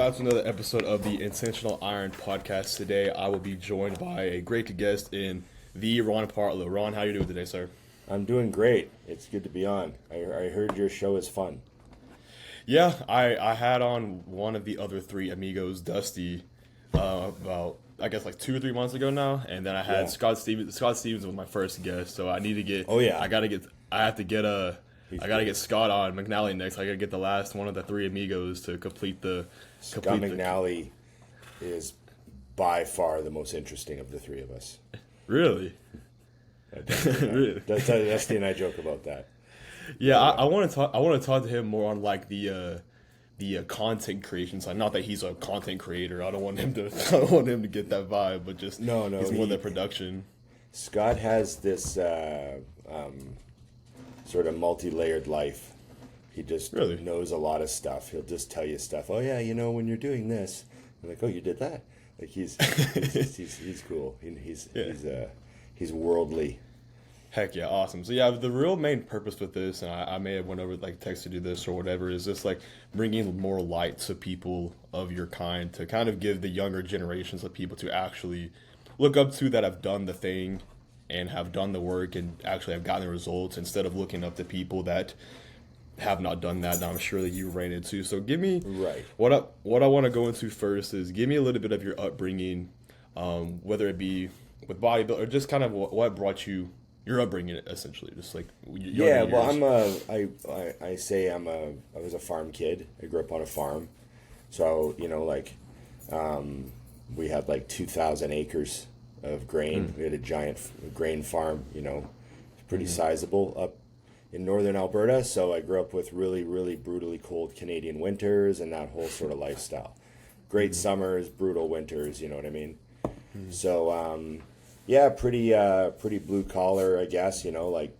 back to another episode of the Intentional Iron Podcast. Today, I will be joined by a great guest in the Ron Partlow. Ron, how are you doing today, sir? I'm doing great. It's good to be on. I heard your show is fun. Yeah, I had on one of the other three amigos, Dusty, about, I guess, like 2 or 3 months ago now. And then I had Scott Stevens. Scott Stevens was my first guest, so I need to get... Oh, yeah. I have to get get Scott on McNally next. I got to get the last one of the three amigos to complete the... Scott McNally is by far the most interesting of the three of us. Really? Really? Dusty and I joke about that. Yeah, I want to talk. I want to talk to him more on like the content creation side. Not that he's a content creator. I don't want him to. I don't want him to get that vibe. But just no. He's more the production. Scott has this sort of multi-layered life. He just knows a lot of stuff. He'll just tell you stuff. Oh yeah, when you're doing this, I'm like, oh, you did that. Like he's cool. He's worldly. Heck yeah, awesome. So yeah, the real main purpose with this, and I may have went over like text to do this or whatever, is just like bringing more light to people of your kind, to kind of give the younger generations of people to actually look up to that have done the thing and have done the work and actually have gotten the results, instead of looking up to people that have not done that. And I'm sure that you ran into. So give me what I want to go into first is give me a little bit of your upbringing, whether it be with bodybuilding or just kind of what brought you. Your upbringing, essentially, just like I was a farm kid. I grew up on a farm, so we had like 2,000 acres of grain. We had a giant grain farm. Pretty sizable up in northern Alberta. So I grew up with really, really brutally cold Canadian winters and that whole sort of lifestyle. Great summers, brutal winters. You know what I mean? So. Yeah, pretty blue collar, I guess. The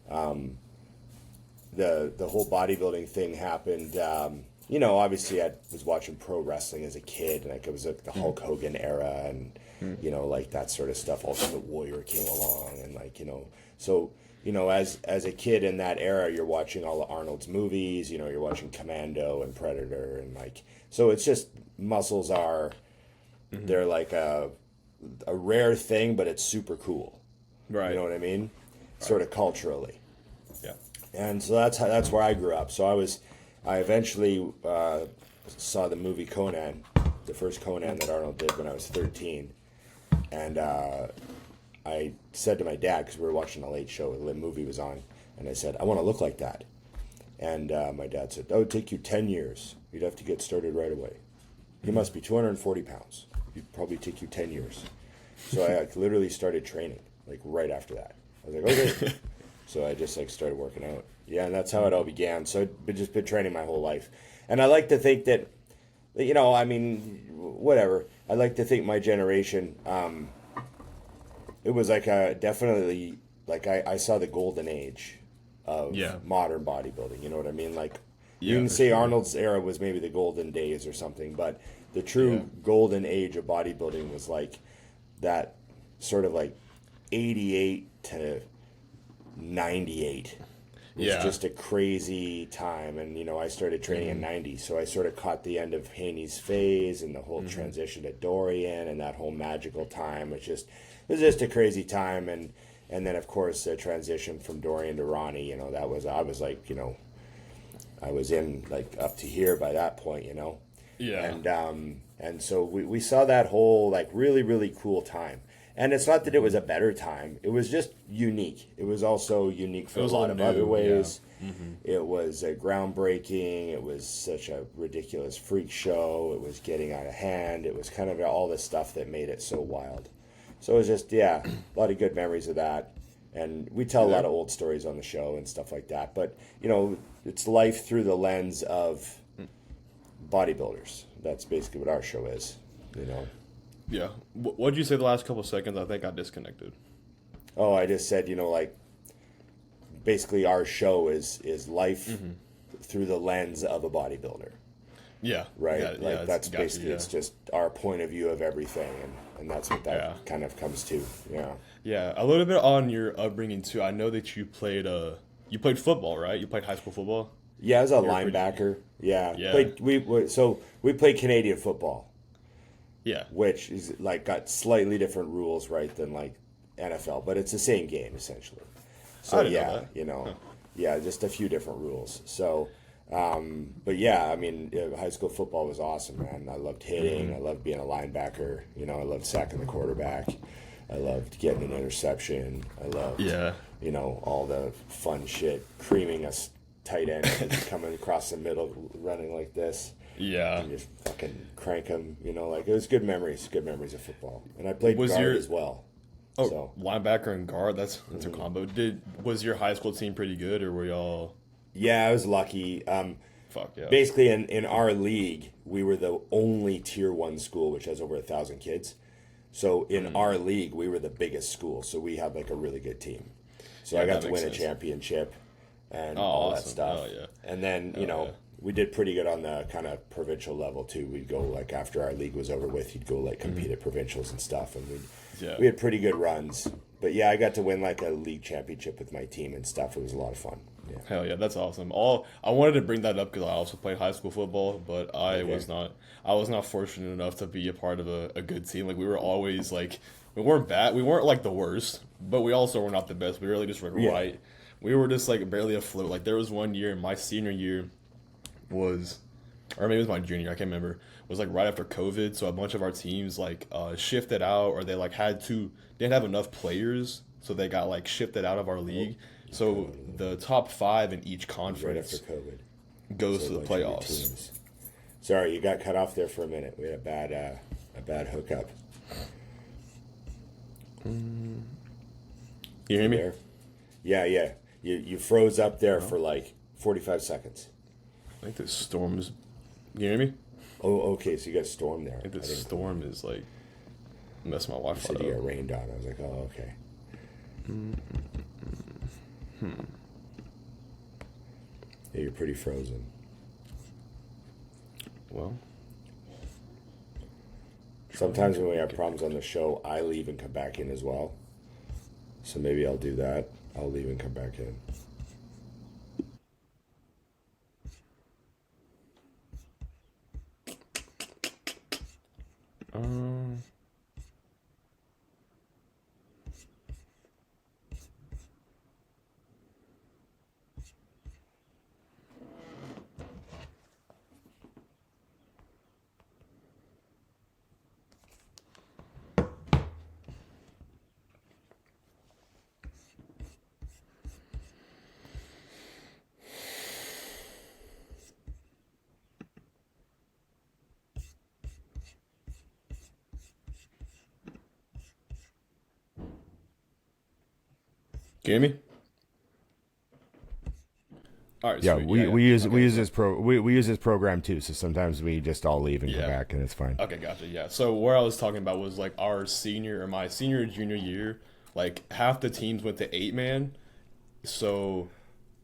whole bodybuilding thing happened. Obviously I was watching pro wrestling as a kid, and like it was like the Hulk Hogan era, and like that sort of stuff. Ultimate Warrior came along, and as a kid in that era, you're watching all of Arnold's movies. You're watching Commando and Predator, and so it's just muscles are they're like a rare thing, but it's super cool. Right. You know what I mean? Sort of culturally. Yeah. And so that's where I grew up. So I eventually saw the movie Conan, the first Conan that Arnold did when I was 13. And I said to my dad, because we were watching a late show, the movie was on, and I said, I want to look like that. And my dad said, that would take you 10 years. You'd have to get started right away. He must be 240 pounds. It'd probably take you 10 years. So I literally started training like right after that. I was like, okay. So I just started working out. Yeah, and that's how it all began. So I've just been training my whole life. And I like to think that, whatever. I like to think my generation, it was definitely, I saw the golden age of modern bodybuilding. You know what I mean? You can say Arnold's era was maybe the golden days or something, but the true golden age of bodybuilding was that sort of 88 to 98. It was just a crazy time. And, I started training in 90, so I sort of caught the end of Haney's phase and the whole transition to Dorian and that whole magical time. It was just a crazy time. And then, of course, the transition from Dorian to Ronnie, I was in up to here by that point, Yeah. And so we saw that whole really, really cool time. And it's not that it was a better time. It was just unique. It was also unique for a lot of other ways. Yeah. It was groundbreaking. It was such a ridiculous freak show. It was getting out of hand. It was kind of all the stuff that made it so wild. So it was just, a lot of good memories of that. And we tell a lot of old stories on the show and stuff like that. But, it's life through the lens of bodybuilders. That's basically what our show is, Yeah. What did you say the last couple of seconds? I think I disconnected. Oh, I just said, basically our show is life through the lens of a bodybuilder. Yeah. Right? That's basically, it's just our point of view of everything, and that's what that kind of comes to. Yeah. Yeah. A little bit on your upbringing, too. I know that you played football, right? You played high school football? Yeah, as a You're linebacker. Yeah. Yeah. We played Canadian football, Yeah. which is like got slightly different rules, right, than like NFL, but it's the same game essentially. So I didn't know yeah, that. you know, yeah, just a few different rules. So, but yeah, I mean, high school football was awesome, man. I loved hitting. I loved being a linebacker. You know, I loved sacking the quarterback. I loved getting an interception. I loved, Yeah. you know, all the fun shit, creaming a tight end coming across the middle, running like this. Yeah. And just fucking crank them, you know, like it was good memories of football. And I played Was guard your- as well. Oh, So, linebacker and guard. That's a combo. Was your high school team pretty good, or were y'all? yeah, I was lucky. Fuck yeah. Basically, in our league, we were the only tier 1 school, which has over 1,000 kids. So in our league, we were the biggest school. So we had like a really good team. So Yeah, I got that to makes win sense. a championship and Oh, all that awesome. stuff. Oh, yeah. And then, you know, we did pretty good on the kind of provincial level too. We'd go like after our league was over with, you'd go like compete at provincials and stuff. And we had pretty good runs. But yeah, I got to win like a league championship with my team and stuff. It was a lot of fun. Yeah. Hell yeah, that's awesome. I wanted to bring that up because I also played high school football, but I was not fortunate enough to be a part of a good team. Like we were always like we weren't bad, we weren't like the worst, but we also were not the best. We really just were right. We were just like barely afloat. Like there was one year, my senior year was, or maybe it was my junior, I can't remember. Was like right after COVID, so a bunch of our teams like shifted out, or they like didn't have enough players, so they got like shifted out of our league. So the top 5 in each Right conference after COVID. goes So to the a bunch of your playoffs. teams. Sorry, you got cut off there for a minute. We had a bad hookup. You hear me? There. Yeah. You froze up there for like 45 seconds. I think the storm's. You hear me? Oh, okay. So you got a storm there. I think the storm is like messing my Wi-Fi Said you got up. rained on. I was like, oh, okay. Yeah, you're pretty frozen. Well, Sometimes when we have problems on the show, I leave and come back in as well. So maybe I'll do that. I'll leave and come back in. can you hear me? All right. Yeah, sweet. we use this program too. So sometimes we just all leave and come back, and it's fine. Okay, gotcha. Yeah. So where I was talking about was like my senior or junior year, like half the teams went to 8-man, so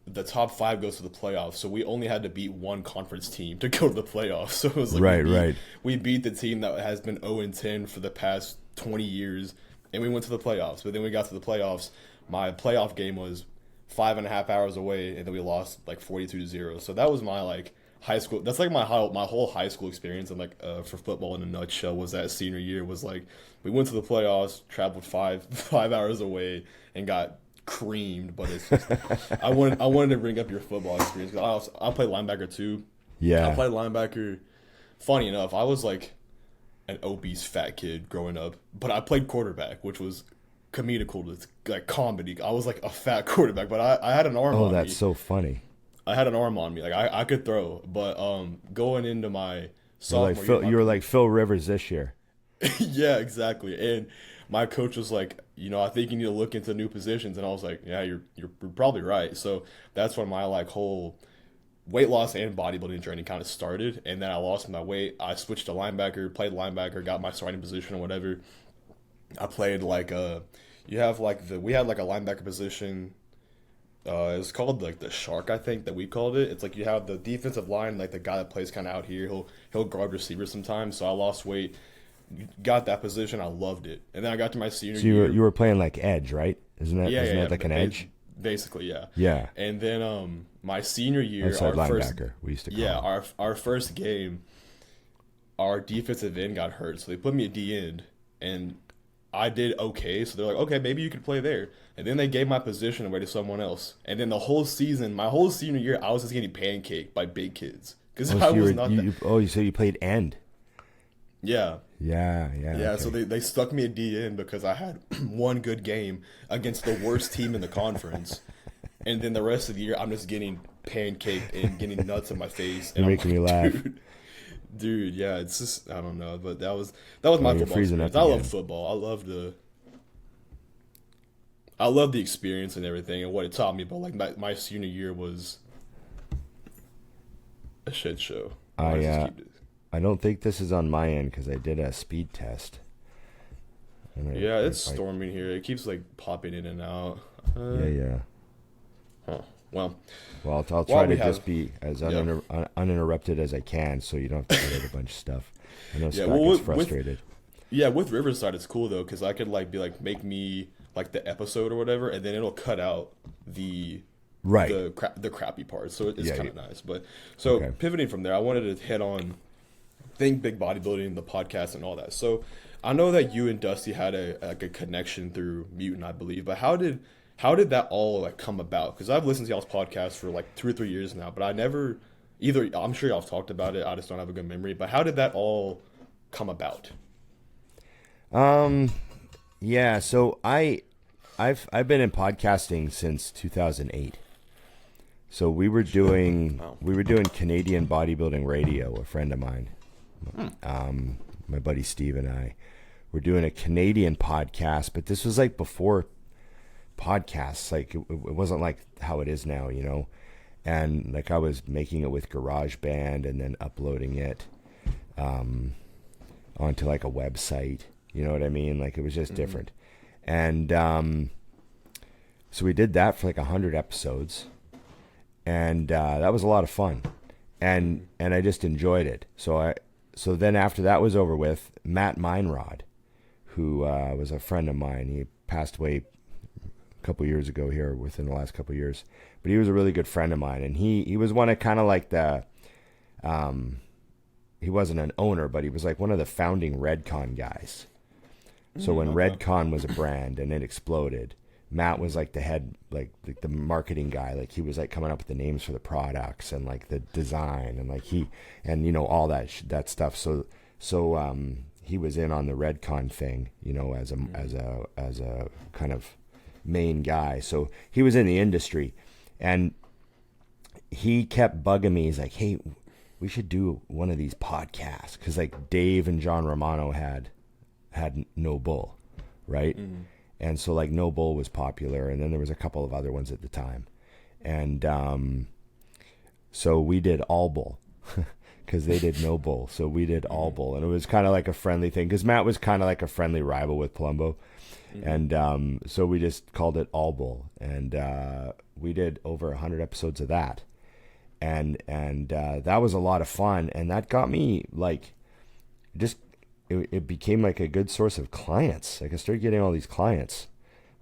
the top 5 goes to the playoffs. So we only had to beat one conference team to go to the playoffs. So it was like Right. we beat the team that has been 0-10 for the past 20 years, and we went to the playoffs. But then we got to the playoffs. My playoff game was 5.5 hours away, and then we lost like 42-0. So that was my like high school. That's like my whole high school experience. And like for football in a nutshell was that senior year was like we went to the playoffs, traveled 5 hours away, and got creamed. But it's just I wanted to bring up your football experience because I played linebacker too. Yeah. I played linebacker. Funny enough, I was like an obese fat kid growing up, but I played quarterback, which was comedical to like comedy. I was like a fat quarterback, but I had an arm on me. Oh, that's so funny. I had an arm on me. Like I could throw, but going into my sophomore year, You were like Phil Rivers this year. yeah, exactly. And my coach was like, I think you need to look into new positions, and I was like, yeah, you're probably right. So that's when my like whole weight loss and bodybuilding journey kind of started. And then I lost my weight. I switched to linebacker, played linebacker, got my starting position or whatever. I played like we had like a linebacker position. It's called like the shark, I think that we called it. It's like you have the defensive line, like the guy that plays kind of out here. He'll guard receivers sometimes. So I lost weight, got that position. I loved it, and then I got to my senior year. You were playing like edge, right? Isn't that Yeah, like an edge? Basically, yeah. Yeah. And then my senior year, Outside our linebacker, first, we used to call yeah, him. our first game, our defensive end got hurt, so they put me at D end, and I did okay. So they're like, okay, maybe you could play there. And then they gave my position away to someone else. And then the whole season, my whole senior year, I was just getting pancaked by big kids because I was not. So you played end. Yeah. Yeah. Yeah, Okay. so they stuck me at DN because I had one good game against the worst team in the conference. And then the rest of the year, I'm just getting pancaked and getting nuts in my face. And You're making me laugh. Dude, yeah, it's just, I don't know. But that was my football experience. I love football. I love the experience and everything and what it taught me. But, like, my senior year was a shit show. I don't think this is on my end because I did a speed test. Yeah, it's storming here. It keeps like popping in and out. Yeah. Huh. Well, I'll try to just be as uninterrupted as I can, so you don't have to edit a bunch of stuff. I know Scott gets frustrated. With Riverside, it's cool though because I could like be like make me like the episode or whatever, and then it'll cut out the crappy parts. So it's kind of nice. But pivoting from there, I wanted to head on. Think big bodybuilding, the podcast, and all that. So, I know that you and Dusty had a connection through Mutant, I believe. But how did that all like come about? Because I've listened to y'all's podcast for like 2 or 3 years now, but I never either. I'm sure y'all have talked about it. I just don't have a good memory. But how did that all come about? Yeah. So I've been in podcasting since 2008. So we were doing Canadian bodybuilding radio. A friend of mine. My buddy Steve and I were doing a Canadian podcast, but this was like before podcasts. Like it wasn't like how it is now, you know. And like I was making it with GarageBand and then uploading it onto like a website. You know what I mean? Like it was just different. And so we did that for like 100 episodes, and that was a lot of fun. And I just enjoyed it. So then after that was over with, Matt Meinrod, who was a friend of mine, he passed away a couple years ago here, within the last couple of years. But he was a really good friend of mine, and he was one of kind of like the, he wasn't an owner, but he was like one of the founding Redcon guys. So when Redcon was a brand and it exploded, Matt was like the head, like the marketing guy. Like he was like coming up with the names for the products and like the design and like you know all that stuff. So he was in on the Redcon thing, you know, as a kind of main guy. So he was in the industry, and he kept bugging me. He's like, "Hey, we should do one of these podcasts," because like Dave and John Romano had No Bull, right? And so like No Bull was popular, and then there was a couple of other ones at the time. And so we did All Bull because they did No Bull. So we did All Bull, and it was kind of like a friendly thing because Matt was kind of like a friendly rival with Palumbo. And so we just called it All Bull, and we did over 100 episodes of that. And that was a lot of fun, and that got me like just it became like a good source of clients. Like I started getting all these clients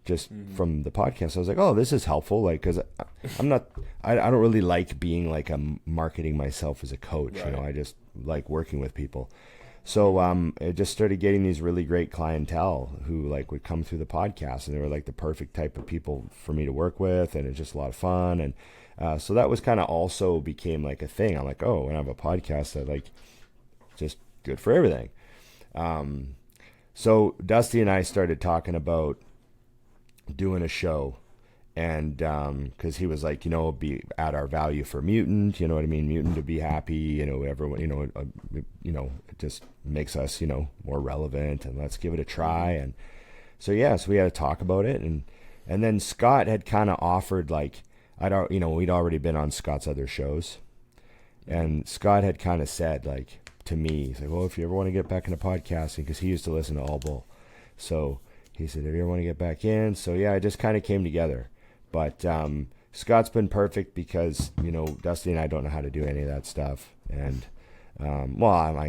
just from the podcast. I was like, oh, this is helpful. Like, cause I don't really like being like marketing myself as a coach. Right. You know, I just like working with people. So, I just started getting these really great clientele who like would come through the podcast, and they were like the perfect type of people for me to work with. And it's just a lot of fun. And, so that was kind of also became like a thing. I'm like, oh, when I have a podcast that like just good for everything. So Dusty and I started talking about doing a show, and because he was like, you know, be at our value for Mutant, you know what I mean, Mutant to be happy, you know, everyone, you know, it just makes us, you know, more relevant, and let's give it a try. And so we had to talk about it, and then Scott had kind of offered, like, we'd already been on Scott's other shows, and Scott had kind of said, like, to me, he's like, well, if you ever want to get back into podcasting, because he used to listen to All Bull, so he said, if you ever want to get back in, so yeah, it just kind of came together. But Scott's been perfect because, you know, Dusty and I don't know how to do any of that stuff, and I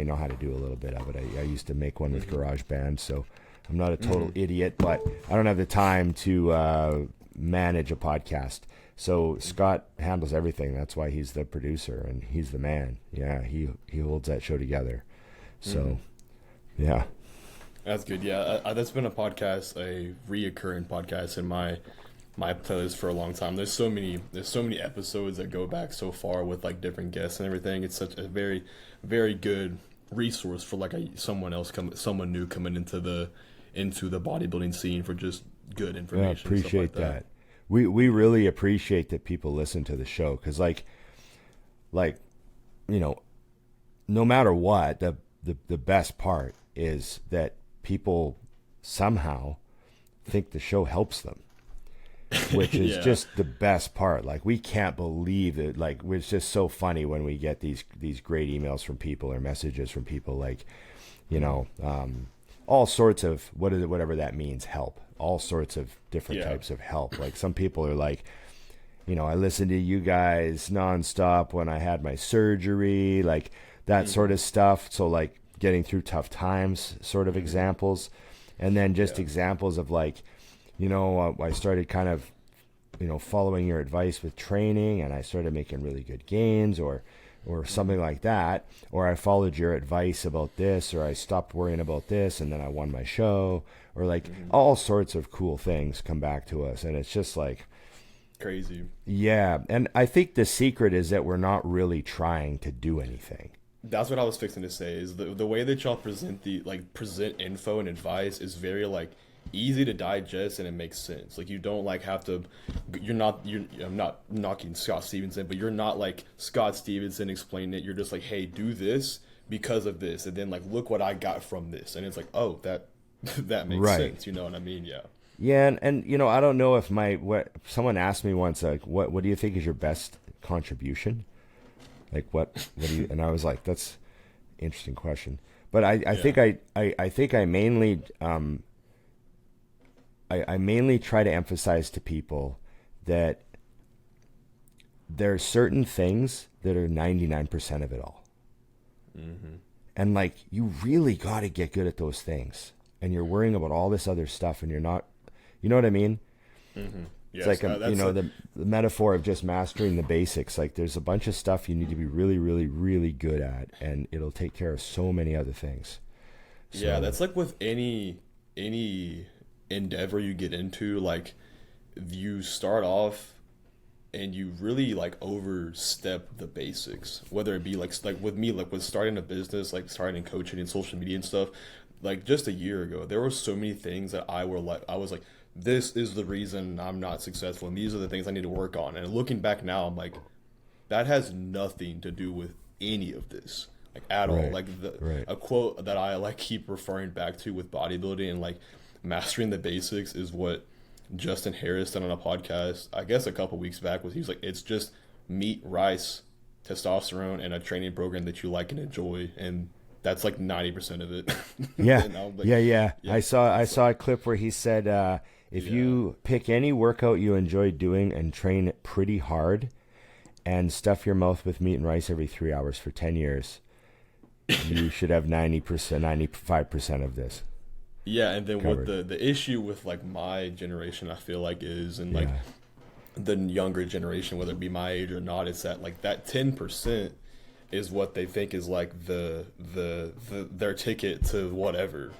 know how to do a little bit of it. I used to make one with GarageBand, so I'm not a total idiot, but I don't have the time to manage a podcast. So Scott handles everything. That's why he's the producer and he's the man. Yeah, he holds that show together. So, yeah. That's good. Yeah, that's been a reoccurring podcast in my playlist for a long time. There's so many episodes that go back so far with like different guests and everything. It's such a very, very good resource for like someone new coming into the bodybuilding scene for just good information. Yeah, appreciate that. We really appreciate that people listen to the show because like you know, no matter what, the best part is that people somehow think the show helps them, which is just the best part. Like, we can't believe it. Like, it's just so funny when we get these great emails from people or messages from people, like, you know, all sorts of whatever that means, help, all sorts of different types of help. Like, some people are like, you know, I listened to you guys nonstop when I had my surgery, like that sort of stuff. So like getting through tough times sort of examples. And then just examples of like, you know, I started kind of, you know, following your advice with training and I started making really good gains or something like that. Or I followed your advice about this, or I stopped worrying about this and then I won my show, or like all sorts of cool things come back to us. And it's just like crazy. Yeah. And I think the secret is that we're not really trying to do anything. That's what I was fixing to say, is the way that y'all present info and advice is very like easy to digest and it makes sense. Like, you don't like have to, I'm not knocking Scott Stevenson, but you're not like Scott Stevenson explaining it. You're just like, hey, do this because of this, and then like, look what I got from this, and it's like, oh, that makes sense. You know what I mean? Yeah. Yeah, and you know, I don't know if someone asked me once, like, what do you think is your best contribution? Like, what do you? And I was like, that's an interesting question. But I think I mainly I mainly try to emphasize to people that there are certain things that are 99% of it all. Mm-hmm. And like, you really got to get good at those things. And you're worrying about all this other stuff and you're not, you know what I mean? Mm-hmm. Yes, it's like, you know, the metaphor of just mastering the basics. Like, there's a bunch of stuff you need to be really, really, really good at, and it'll take care of so many other things. So, yeah, that's like with any endeavor you get into. Like, you start off and you really like overstep the basics, whether it be like with me, like with starting a business, like starting coaching and social media and stuff. Like, just a year ago, there were so many things that I was like, this is the reason I'm not successful, and these are the things I need to work on. And looking back now, I'm like, that has nothing to do with any of this, like, at all. Like, a quote that I like keep referring back to with bodybuilding and like mastering the basics is what Justin Harris did on a podcast, I guess a couple weeks back. He was like, it's just meat, rice, testosterone, and a training program that you like and enjoy, and that's like 90% of it. Yeah. Like, yeah. I saw a clip where he said, if you pick any workout you enjoy doing and train pretty hard and stuff your mouth with meat and rice every 3 hours for 10 years, you should have 90%, 95% of this. Yeah, and then covered. What the issue with like my generation, I feel like, is, and like the younger generation, whether it be my age or not, it's that 10% is what they think is like their ticket to whatever.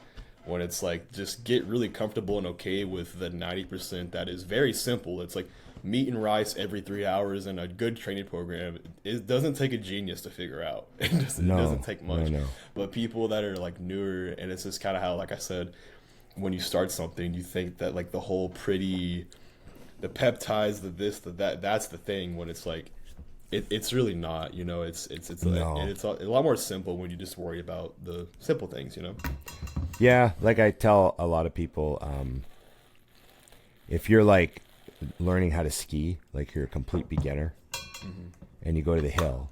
When it's like, just get really comfortable and okay with the 90% that is very simple. It's like meat and rice every 3 hours and a good training program. It doesn't take a genius to figure out. It doesn't take much. No. But people that are like newer, and it's just kind of how, like I said, when you start something, you think that like the whole the peptides, the this, the that, that's the thing, when it's like, it's really not, you know. It's a lot more simple when you just worry about the simple things, you know. Yeah, like I tell a lot of people, if you're like learning how to ski, like you're a complete beginner, and you go to the hill,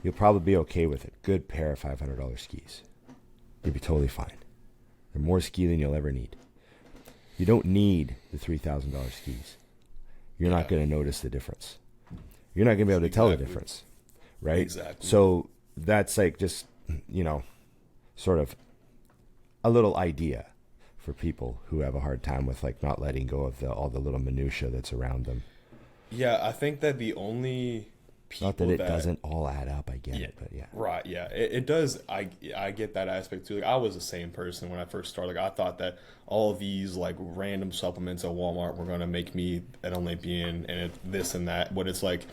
you'll probably be okay with a good pair of $500 skis. You'll be totally fine. They're more ski than you'll ever need. You don't need the $3,000 skis. You're not going to notice the difference. You're not going to be able to tell the difference, right? Exactly. So that's like just, you know, sort of a little idea for people who have a hard time with like not letting go of all the little minutia that's around them. Yeah, I think that the only people not that it doesn't all add up, I get it, but yeah. Right, yeah. It does. I get that aspect too. Like, I was the same person when I first started. Like, I thought that all these like random supplements at Walmart were gonna make me an Olympian and this and that. But it's like,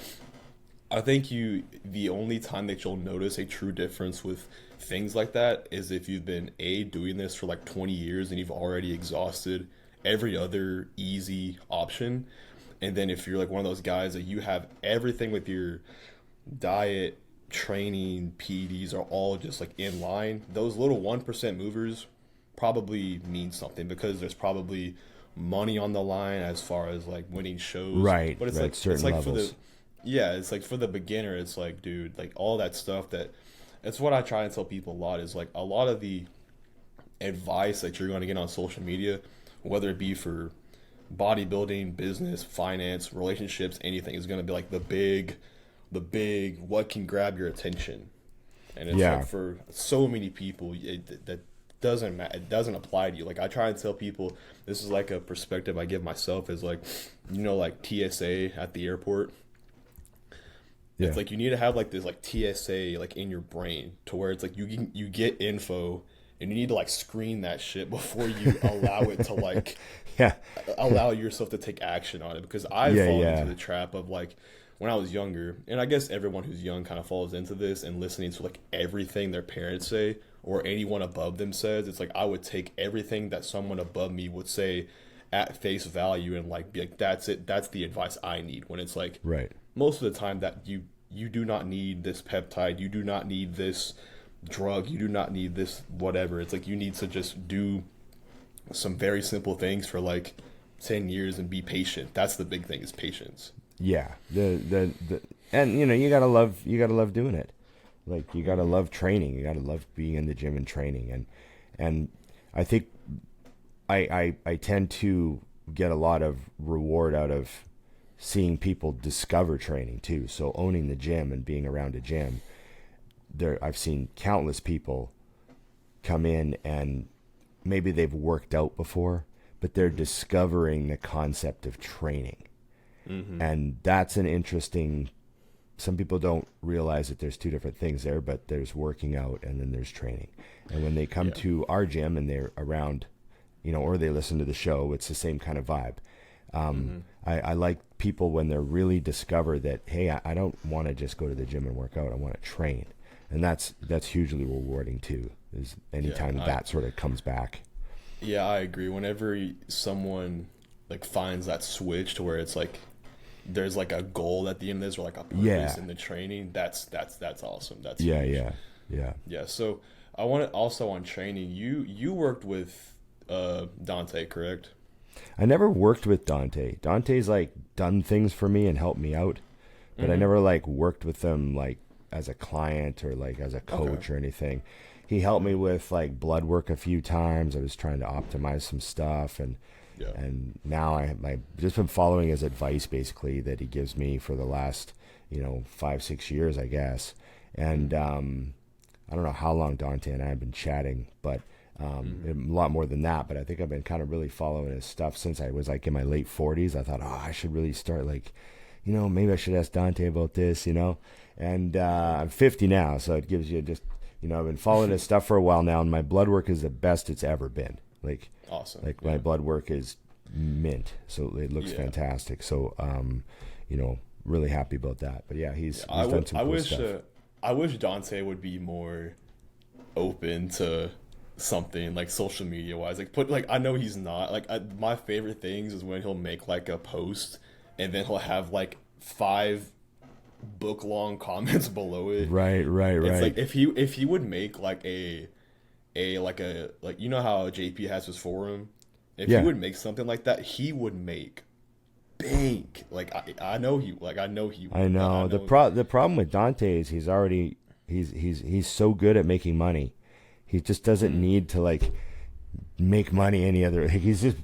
I think the only time that you'll notice a true difference with things like that is if you've been doing this for like 20 years and you've already exhausted every other easy option. And then if you're like one of those guys that you have everything with your diet, training, PEDs are all just like in line, those little 1% movers probably mean something, because there's probably money on the line as far as like winning shows. Right. But it's right, like certain it's like levels. it's like for the beginner, it's like, dude, like all that stuff it's what I try and tell people a lot, is like a lot of the advice that you're going to get on social media, whether it be for bodybuilding, business, finance, relationships, anything, is going to be like the big what can grab your attention. And it's like for so many people that it doesn't apply to you. Like, I try and tell people, this is like a perspective I give myself, is like, like TSA at the airport. It's like you need to have like this like TSA like in your brain, to where it's like you get info and you need to like screen that shit before you allow it to like allow yourself to take action on it. Because I fall into the trap of like, when I was younger, and I guess everyone who's young kind of falls into this, and listening to like everything their parents say or anyone above them says. It's like I would take everything that someone above me would say at face value and like be like, that's it, that's the advice I need, when it's like, right, most of the time that you do not need this peptide, you do not need this drug, you do not need this whatever. It's like you need to just do some very simple things for like 10 years and be patient. That's the big thing, is patience. Yeah. And you gotta love doing it. Like, you gotta love training. You gotta love being in the gym and training. And I think I tend to get a lot of reward out of seeing people discover training too. So owning the gym and being around a gym, I've seen countless people come in and maybe they've worked out before, but they're discovering the concept of training. Mm-hmm. And that's an interesting, some people don't realize that there's two different things there, but there's working out and then there's training. And when they come to our gym and they're around, or they listen to the show, it's the same kind of vibe. I like people when they're really discover that, hey, I don't want to just go to the gym and work out. I want to train. And that's hugely rewarding too, is anytime that sort of comes back. Yeah, I agree. Whenever someone like finds that switch to where it's like there's like a goal at the end of this, or like a purpose in the training, that's awesome. That's huge. Yeah. So I want to also, on training, you worked with Dante, correct? I never worked with Dante. Dante's like done things for me and helped me out, but I never like worked with him like as a client or like as a coach or anything. He helped me with like blood work a few times. I was trying to optimize some stuff, and now I've just been following his advice basically that he gives me for the last 5-6 years, I guess. And I don't know how long Dante and I have been chatting, but a lot more than that. But I think I've been kind of really following his stuff since I was like in my late 40s. I thought, I should really start like, maybe I should ask Dante about this, And I'm 50 now, so it gives you just, I've been following his stuff for a while now, and my blood work is the best it's ever been. Like, awesome. Like my blood work is mint, so it looks fantastic. So, really happy about that. But yeah, he's done some cool stuff. I wish Dante would be more open to something like social media wise. Like, I know he's not. Like, my favorite things is when he'll make like a post and then he'll have like 5 book long comments below it. Right. It's like if he would make like a you know how JP has his forum. If he would make something like that, he would make bank. Like I know he would. I know. The problem with Dante is he's so good at making money. He just doesn't need to like make money any other. Like, he's just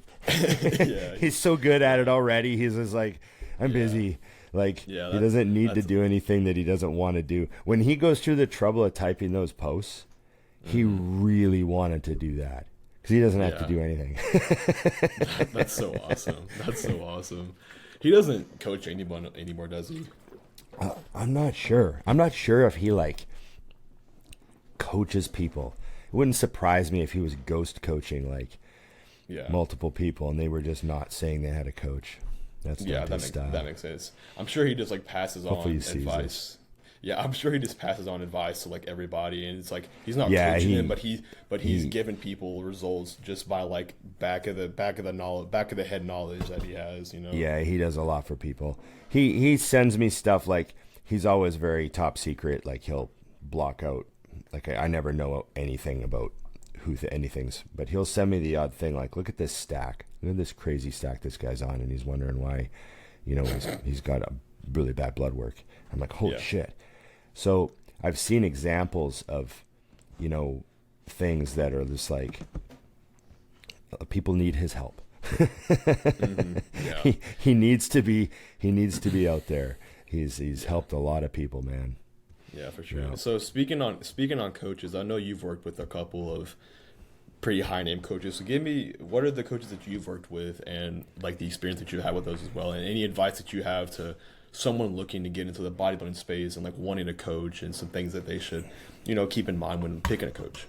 he's so good at it already. He's just like, I'm busy. Like, he doesn't need to do anything that he doesn't want to do. When he goes through the trouble of typing those posts, he really wanted to do that because he doesn't have to do anything. That's so awesome. That's so awesome. He doesn't coach anyone anymore, does he? I'm not sure. I'm not sure if he like coaches people. It wouldn't surprise me if he was ghost coaching like multiple people and they were just not saying they had a coach. That's not his style. That makes sense. I'm sure he just like passes on advice. Yeah, I'm sure he just passes on advice to like everybody, and it's like he's not coaching them, but he's giving people results just by like back of the head knowledge that he has, you know. Yeah, he does a lot for people. He sends me stuff like he's always very top secret. Like he'll block out. Like I never know anything about anything's, but he'll send me the odd thing like, look at this stack. Look at this crazy stack this guy's on, and he's wondering why, you know, he's got a really bad blood work. I'm like, holy shit. So I've seen examples of, you know, things that are just like people need his help. He needs to be out there. He's helped a lot of people, man. Yeah, for sure. Yeah. So speaking on coaches, I know you've worked with a couple of pretty high name coaches. So what are the coaches that you've worked with, and like the experience that you've had with those as well, and any advice that you have to someone looking to get into the bodybuilding space and like wanting to coach, and some things that they should, you know, keep in mind when picking a coach.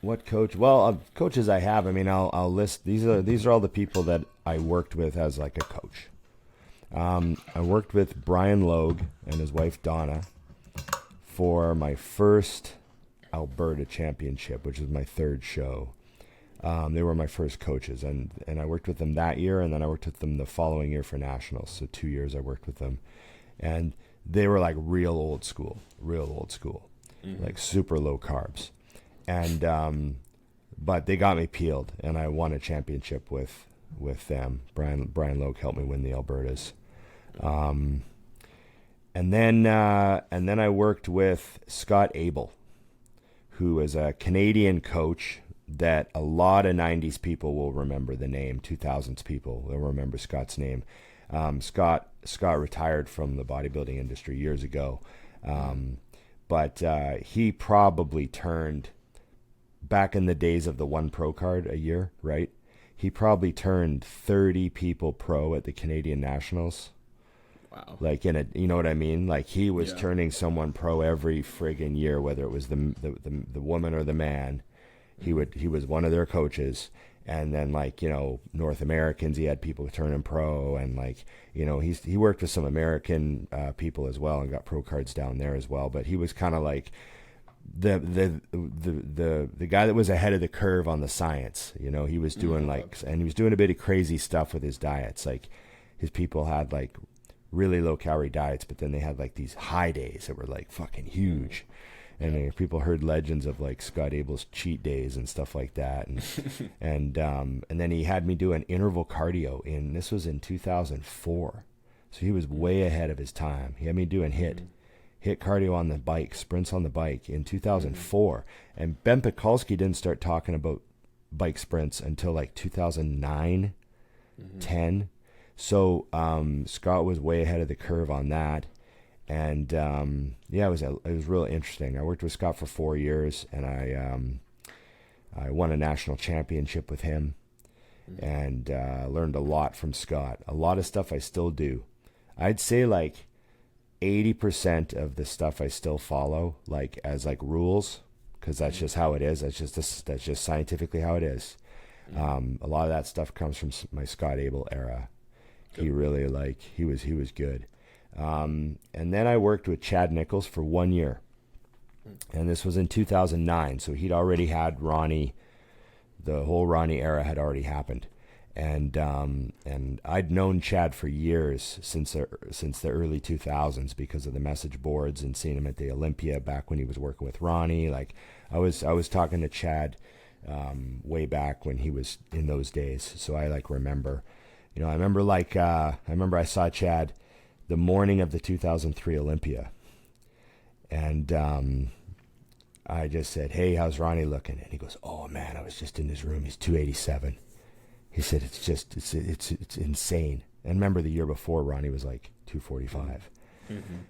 What coach? Well, coaches I have. I mean, I'll list. These are all the people that I worked with as like a coach. I worked with Brian Logue and his wife Donna for my first Alberta championship, which was my third show. They were my first coaches, and I worked with them that year, and then I worked with them the following year for nationals. So 2 years I worked with them, and they were like real old school, like super low carbs, and but they got me peeled, and I won a championship with them. Brian Logue helped me win the Albertas, and then I worked with Scott Abel, who is a Canadian coach that a lot of 90s people will remember the name. 2000s people will remember Scott's name. Scott retired from the bodybuilding industry years ago, but he probably turned, back in the days of the one pro card a year, right? He probably turned 30 people pro at the Canadian Nationals. Wow. Like you know what I mean? Like he was turning someone pro every friggin' year, whether it was the woman or the man. He was one of their coaches, and then like, you know, North Americans, he had people turning pro, and like, you know, he worked with some American people as well and got pro cards down there as well. But he was kind of like the guy that was ahead of the curve on the science. You know, he was doing and he was doing a bit of crazy stuff with his diets. Like his people had like really low calorie diets, but then they had like these high days that were like fucking huge. And people heard legends of like Scott Abel's cheat days and stuff like that, and then he had me do an interval cardio this was in 2004, so he was way ahead of his time. He had me doing hit cardio on the bike, sprints on the bike in 2004, and Ben Pekulski didn't start talking about bike sprints until like 2009, 10. So Scott was way ahead of the curve on that. And it was really interesting. I worked with Scott for 4 years, and I won a national championship with him, and learned a lot from Scott. A lot of stuff I still do. I'd say like 80% of the stuff I still follow, like as like rules, because that's just how it is. That's just scientifically how it is. A lot of that stuff comes from my Scott Abel era. Good. He really he was good. And then I worked with Chad Nichols for 1 year, and this was in 2009. So he'd already had Ronnie, the whole Ronnie era had already happened. And I'd known Chad for years, since the early 2000s, because of the message boards and seeing him at the Olympia back when he was working with Ronnie. Like I was talking to Chad, way back when he was in those days. So I remember, I remember I saw Chad the morning of the 2003 Olympia, and I just said, "Hey, how's Ronnie looking?" And he goes, "Oh man, I was just in his room. He's 287." He said, "It's insane." And remember, the year before, Ronnie was like 245.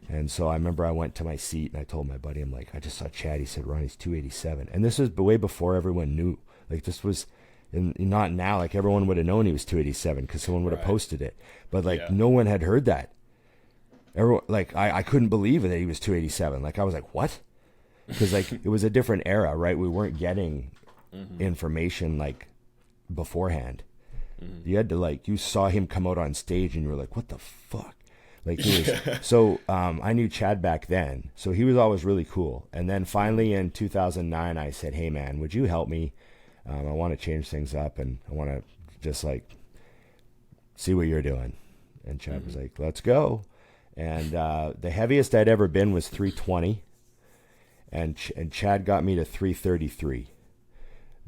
And so I remember I went to my seat and I told my buddy, I'm like, I just saw Chad. He said, Ronnie's 287. And this was way before everyone knew. Like, this was not now. Like, everyone would have known he was 287 because someone would have posted it. But, like, no one had heard that. Everyone, like, I couldn't believe that he was 287. Like, I was like, what? Because, like, it was a different era, right? We weren't getting information, like, beforehand. You had to, like, you saw him come out on stage and you were like, what the fuck? Like, he was, so I knew Chad back then, so he was always really cool. And then finally in 2009, I said, hey man, would you help me? I want to change things up and I want to just like see what you're doing. And Chad was like, let's go. And the heaviest I'd ever been was 320, and Chad got me to 333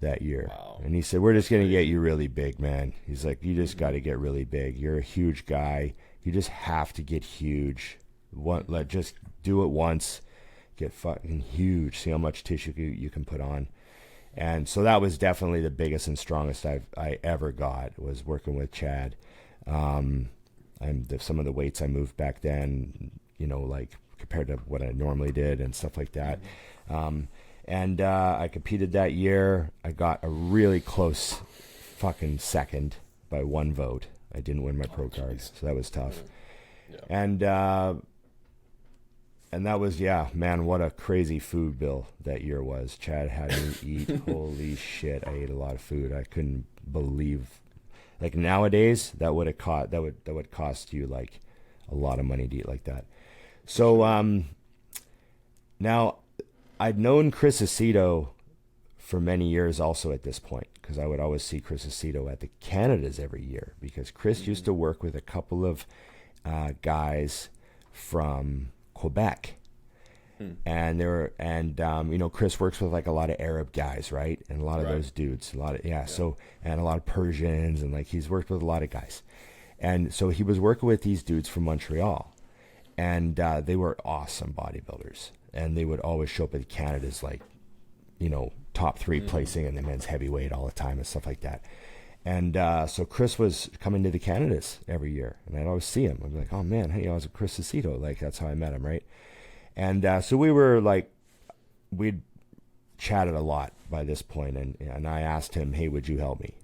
that year. Wow. And he said, we're just going to get you really big, man. He's like, you just got to get really big. You're a huge guy. You just have to get huge. Just do it once. Get fucking huge. See how much tissue you can put on. And so that was definitely the biggest and strongest I ever got, was working with Chad. Some of the weights I moved back then, you know, like compared to what I normally did and stuff like that. And I competed that year. I got a really close fucking second by one vote. I didn't win my pro cards, so that was tough. Yeah. And that was, man, what a crazy food bill that year was. Chad had me eat. Holy shit, I ate a lot of food. I couldn't believe. Like nowadays, that would cost you like a lot of money to eat like that. So now I'd known Chris Aceto for many years also at this point, because I would always see Chris Aceto at the Canadas every year, because Chris used to work with a couple of guys from Quebec. And you know, Chris works with like a lot of Arab guys, right? And a lot of those dudes, so, and a lot of Persians, and like he's worked with a lot of guys. And so he was working with these dudes from Montreal, and they were awesome bodybuilders, and they would always show up at Canada's, like, you know, top 3 placing in the men's heavyweight all the time and stuff like that. And so Chris was coming to the Canadas every year, and I'd always see him. I'd be like, oh man, hey, I was with Chris Aceto. Like, that's how I met him, right? And so we were like, we'd chatted a lot by this point, and I asked him, hey, would you help me?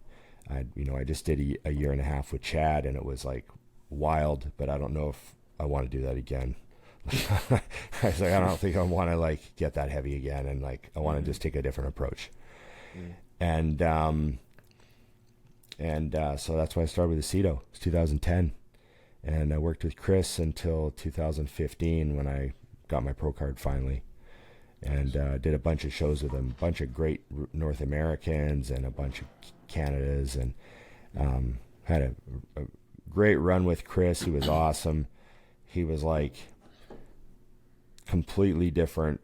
I just did a year and a half with Chad, and it was like wild, but I don't know if I want to do that again. I was like, I don't think I want to like get that heavy again, and like I want to just take a different approach. And so that's why I started with Aceto. It was 2010, and I worked with Chris until 2015 when I got my pro card finally, and did a bunch of shows with him, a bunch of great North Americans and a bunch of Canadas, and had a great run with Chris. He was awesome. He was like completely different.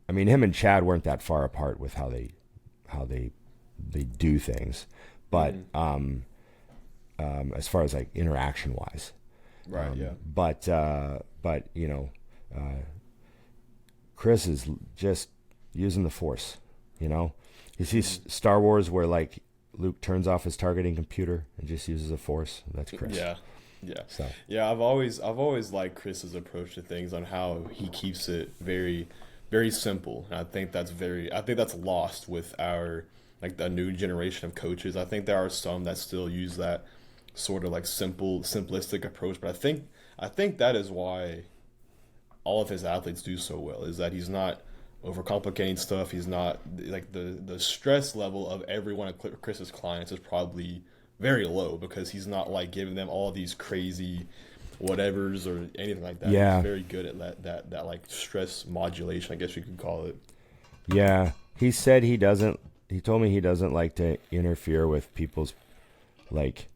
I mean, him and Chad weren't that far apart with how they do things, but as far as like interaction wise, but you know, Chris is just using the Force. You know, you see Star Wars where like Luke turns off his targeting computer and just uses the Force. That's Chris. So. I've always liked Chris's approach to things, on how he keeps it very, very simple. And I think that's lost with our, like, the new generation of coaches. I think there are some that still use that sort of like simplistic approach, but I think that is why all of his athletes do so well, is that he's not overcomplicating stuff. He's not like the stress level of every one of Chris's clients is probably very low, because he's not like giving them all these crazy whatevers or anything like that. He's very good at that like stress modulation, I guess you could call it. Yeah, he told me he doesn't like to interfere with people's like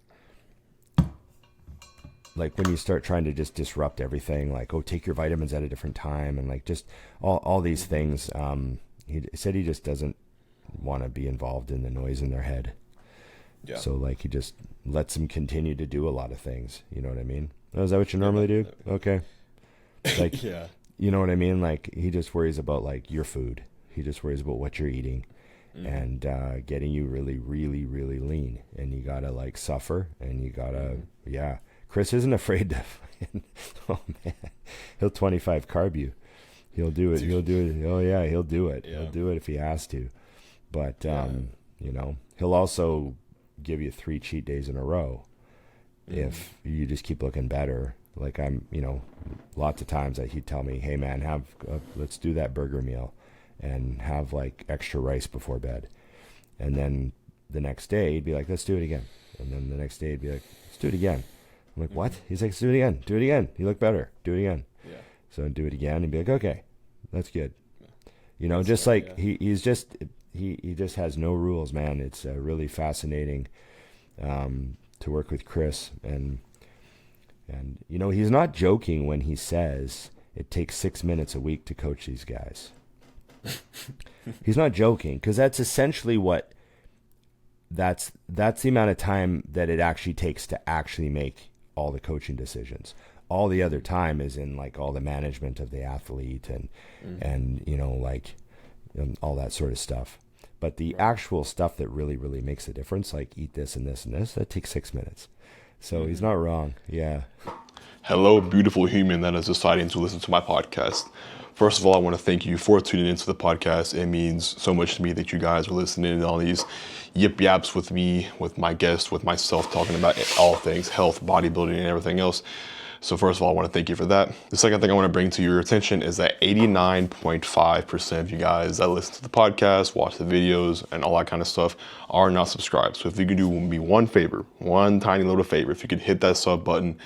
when you start trying to just disrupt everything, like, oh, take your vitamins at a different time, and like just all these things. He said he just doesn't want to be involved in the noise in their head. Yeah. So like he just lets them continue to do a lot of things. You know what I mean? Oh, is that what you normally do? Okay. Like, you know what I mean? Like, he just worries about like your food. He just worries about what you're eating, and getting you really, really, really lean. And you gotta like suffer, and you gotta, Chris isn't afraid to. Oh man, he'll 25 carb you. He'll do it. He'll do it. Oh yeah, he'll do it. Yeah. He'll do it if he has to. But you know, he'll also give you 3 cheat days in a row if you just keep looking better. Like I'm, you know, lots of times that he'd tell me, "Hey man, let's do that burger meal, and have like extra rice before bed." And then the next day he'd be like, "Let's do it again." And then the next day he'd be like, "Let's do it again." I'm like, "What?" He's like, "Let's do it again. Do it again. You look better. Do it again." Yeah. So I'd do it again and be like, "Okay, that's good." You know, just like he just has no rules, man. It's really fascinating to work with Chris, and you know, he's not joking when he says it takes 6 minutes a week to coach these guys. He's not joking, because that's essentially what that's the amount of time that it actually takes to actually make all the coaching decisions. All the other time is in like all the management of the athlete and you know, like all that sort of stuff. But the actual stuff that really, really makes a difference, like eat this and this and this, that takes 6 minutes. So he's not wrong. Yeah. Hello, beautiful human that is deciding to listen to my podcast. First of all, I want to thank you for tuning into the podcast. It means so much to me that you guys are listening to all these yip yaps with me, with my guests, with myself, talking about all things health, bodybuilding, and everything else. So first of all, I want to thank you for that. The second thing I want to bring to your attention is that 89.5% of you guys that listen to the podcast, watch the videos, and all that kind of stuff are not subscribed. So if you could do me one favor, one tiny little favor, if you could hit that sub button,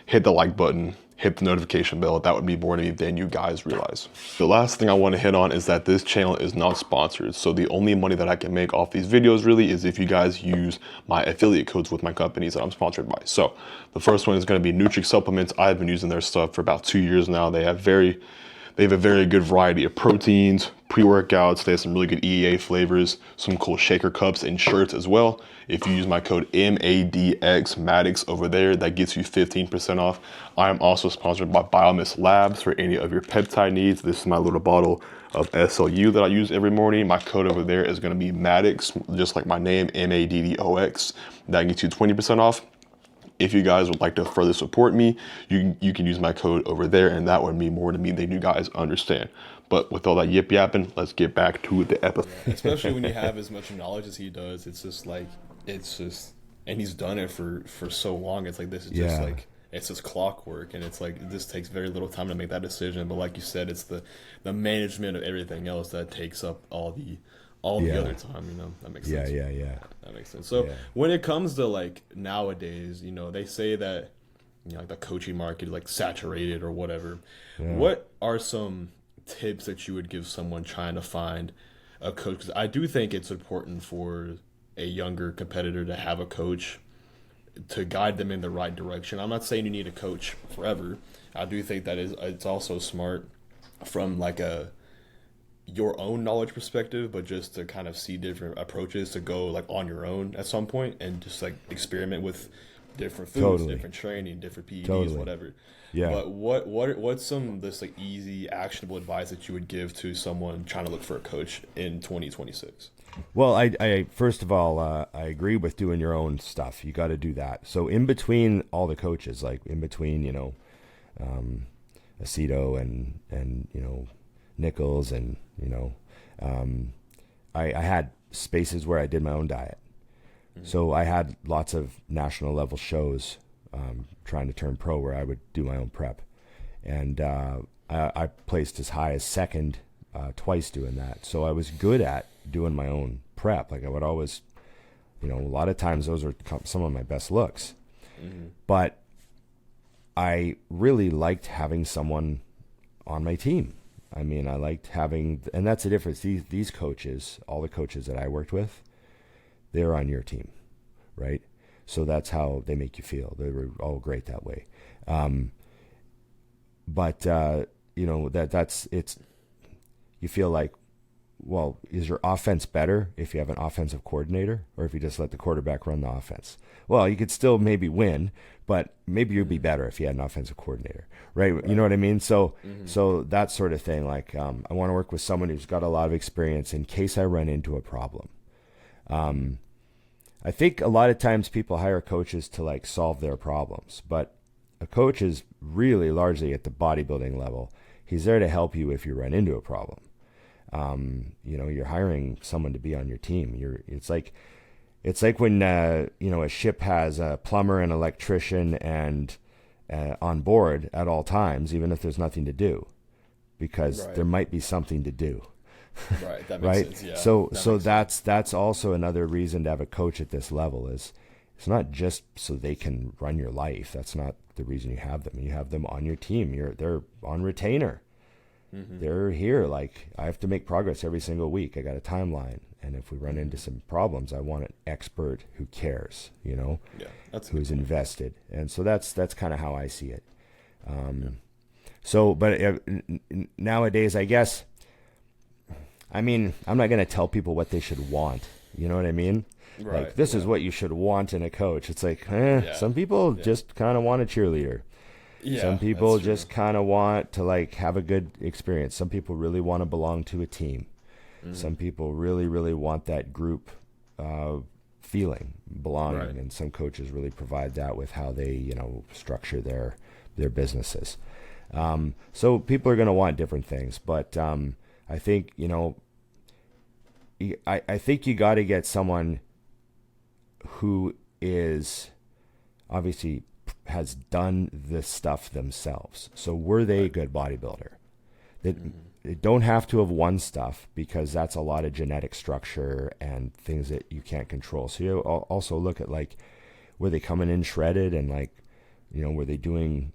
hit the like button, hit the notification bell, that would be more to me than you guys realize. The last thing I want to hit on is that this channel is not sponsored. So the only money that I can make off these videos really is if you guys use my affiliate codes with my companies that I'm sponsored by. So the first one is going to be Nutrix Supplements. I've been using their stuff for about 2 years now. They have a very good variety of proteins, pre-workouts. They have some really good EEA flavors, some cool shaker cups and shirts as well. If you use my code MADX, Maddox over there, that gets you 15% off. I am also sponsored by Biomiss Labs for any of your peptide needs. This is my little bottle of SLU that I use every morning. My code over there is going to be Maddox, just like my name, MADDOX. That gets you 20% off. If you guys would like to further support me, you can use my code over there, and that would mean more to me than you guys understand. But with all that yip yapping, let's get back to the episode. Yeah, especially when you have as much knowledge as he does, it's just, and he's done it for so long. It's like, this is just like, it's just clockwork, and it's like, this takes very little time to make that decision. But like you said, it's the management of everything else that takes up all the other time, you know. That makes sense. Yeah. That makes sense. So when it comes to like nowadays, you know, they say that, you know, like the coaching market is like saturated or whatever. Yeah. What are some tips that you would give someone trying to find a coach? Because I do think it's important for a younger competitor to have a coach to guide them in the right direction. I'm not saying you need a coach forever. I do think that it's also smart from like your own knowledge perspective, but just to kind of see different approaches to go like on your own at some point and just like experiment with different foods, different training, different PEDs, whatever. Yeah. But what's some this like easy, actionable advice that you would give to someone trying to look for a coach in 2026? Well, I first of all, I agree with doing your own stuff. You got to do that. So in between all the coaches, like in between, you know, Aceto and you know, Nichols and, you know, I had spaces where I did my own diet. Mm-hmm. So I had lots of national level shows trying to turn pro where I would do my own prep. And I placed as high as second twice doing that. So I was good at doing my own prep. Like I would always, you know, a lot of times those are some of my best looks. Mm-hmm. But I really liked having someone on my team. I mean, I liked having, and that's the difference. These coaches, all the coaches that I worked with, they're on your team, right? So that's how they make you feel. They were all great that way. But you know, it's, you feel like, well, is your offense better if you have an offensive coordinator or if you just let the quarterback run the offense? Well, you could still maybe win, but maybe you'd be better if you had an offensive coordinator, right? You know what I mean? So, so that sort of thing. Like, I want to work with someone who's got a lot of experience in case I run into a problem. I think a lot of times people hire coaches to like solve their problems, but a coach is really largely at the bodybuilding level. He's there to help you if you run into a problem. You're hiring someone to be on your team. It's like when a ship has a plumber and electrician and on board at all times, even if there's nothing to do, because there might be something to do. Right. That makes sense. Yeah. So that's also another reason to have a coach at this level. Is it's not just so they can run your life. That's not the reason you have them. You have them on your team. They're on retainer. Mm-hmm. They're here. Like, I have to make progress every single week. I got a timeline. And if we run into some problems, I want an expert who cares, who's invested. And so that's kind of how I see it. But nowadays, I guess, I mean, I'm not going to tell people what they should want. You know what I mean? Right. Like, this is what you should want in a coach. It's like, some people just kind of want a cheerleader. Yeah, some people just kind of want to like have a good experience. Some people really want to belong to a team. Mm-hmm. Some people really, really want that group feeling, belonging. Right. And some coaches really provide that with how they, structure their businesses. So people are going to want different things, but I think, I think you got to get someone who is obviously has done this stuff themselves. So were they a good bodybuilder? They don't have to have won stuff, because that's a lot of genetic structure and things that you can't control. So you also look at like, were they coming in shredded and like, were they doing,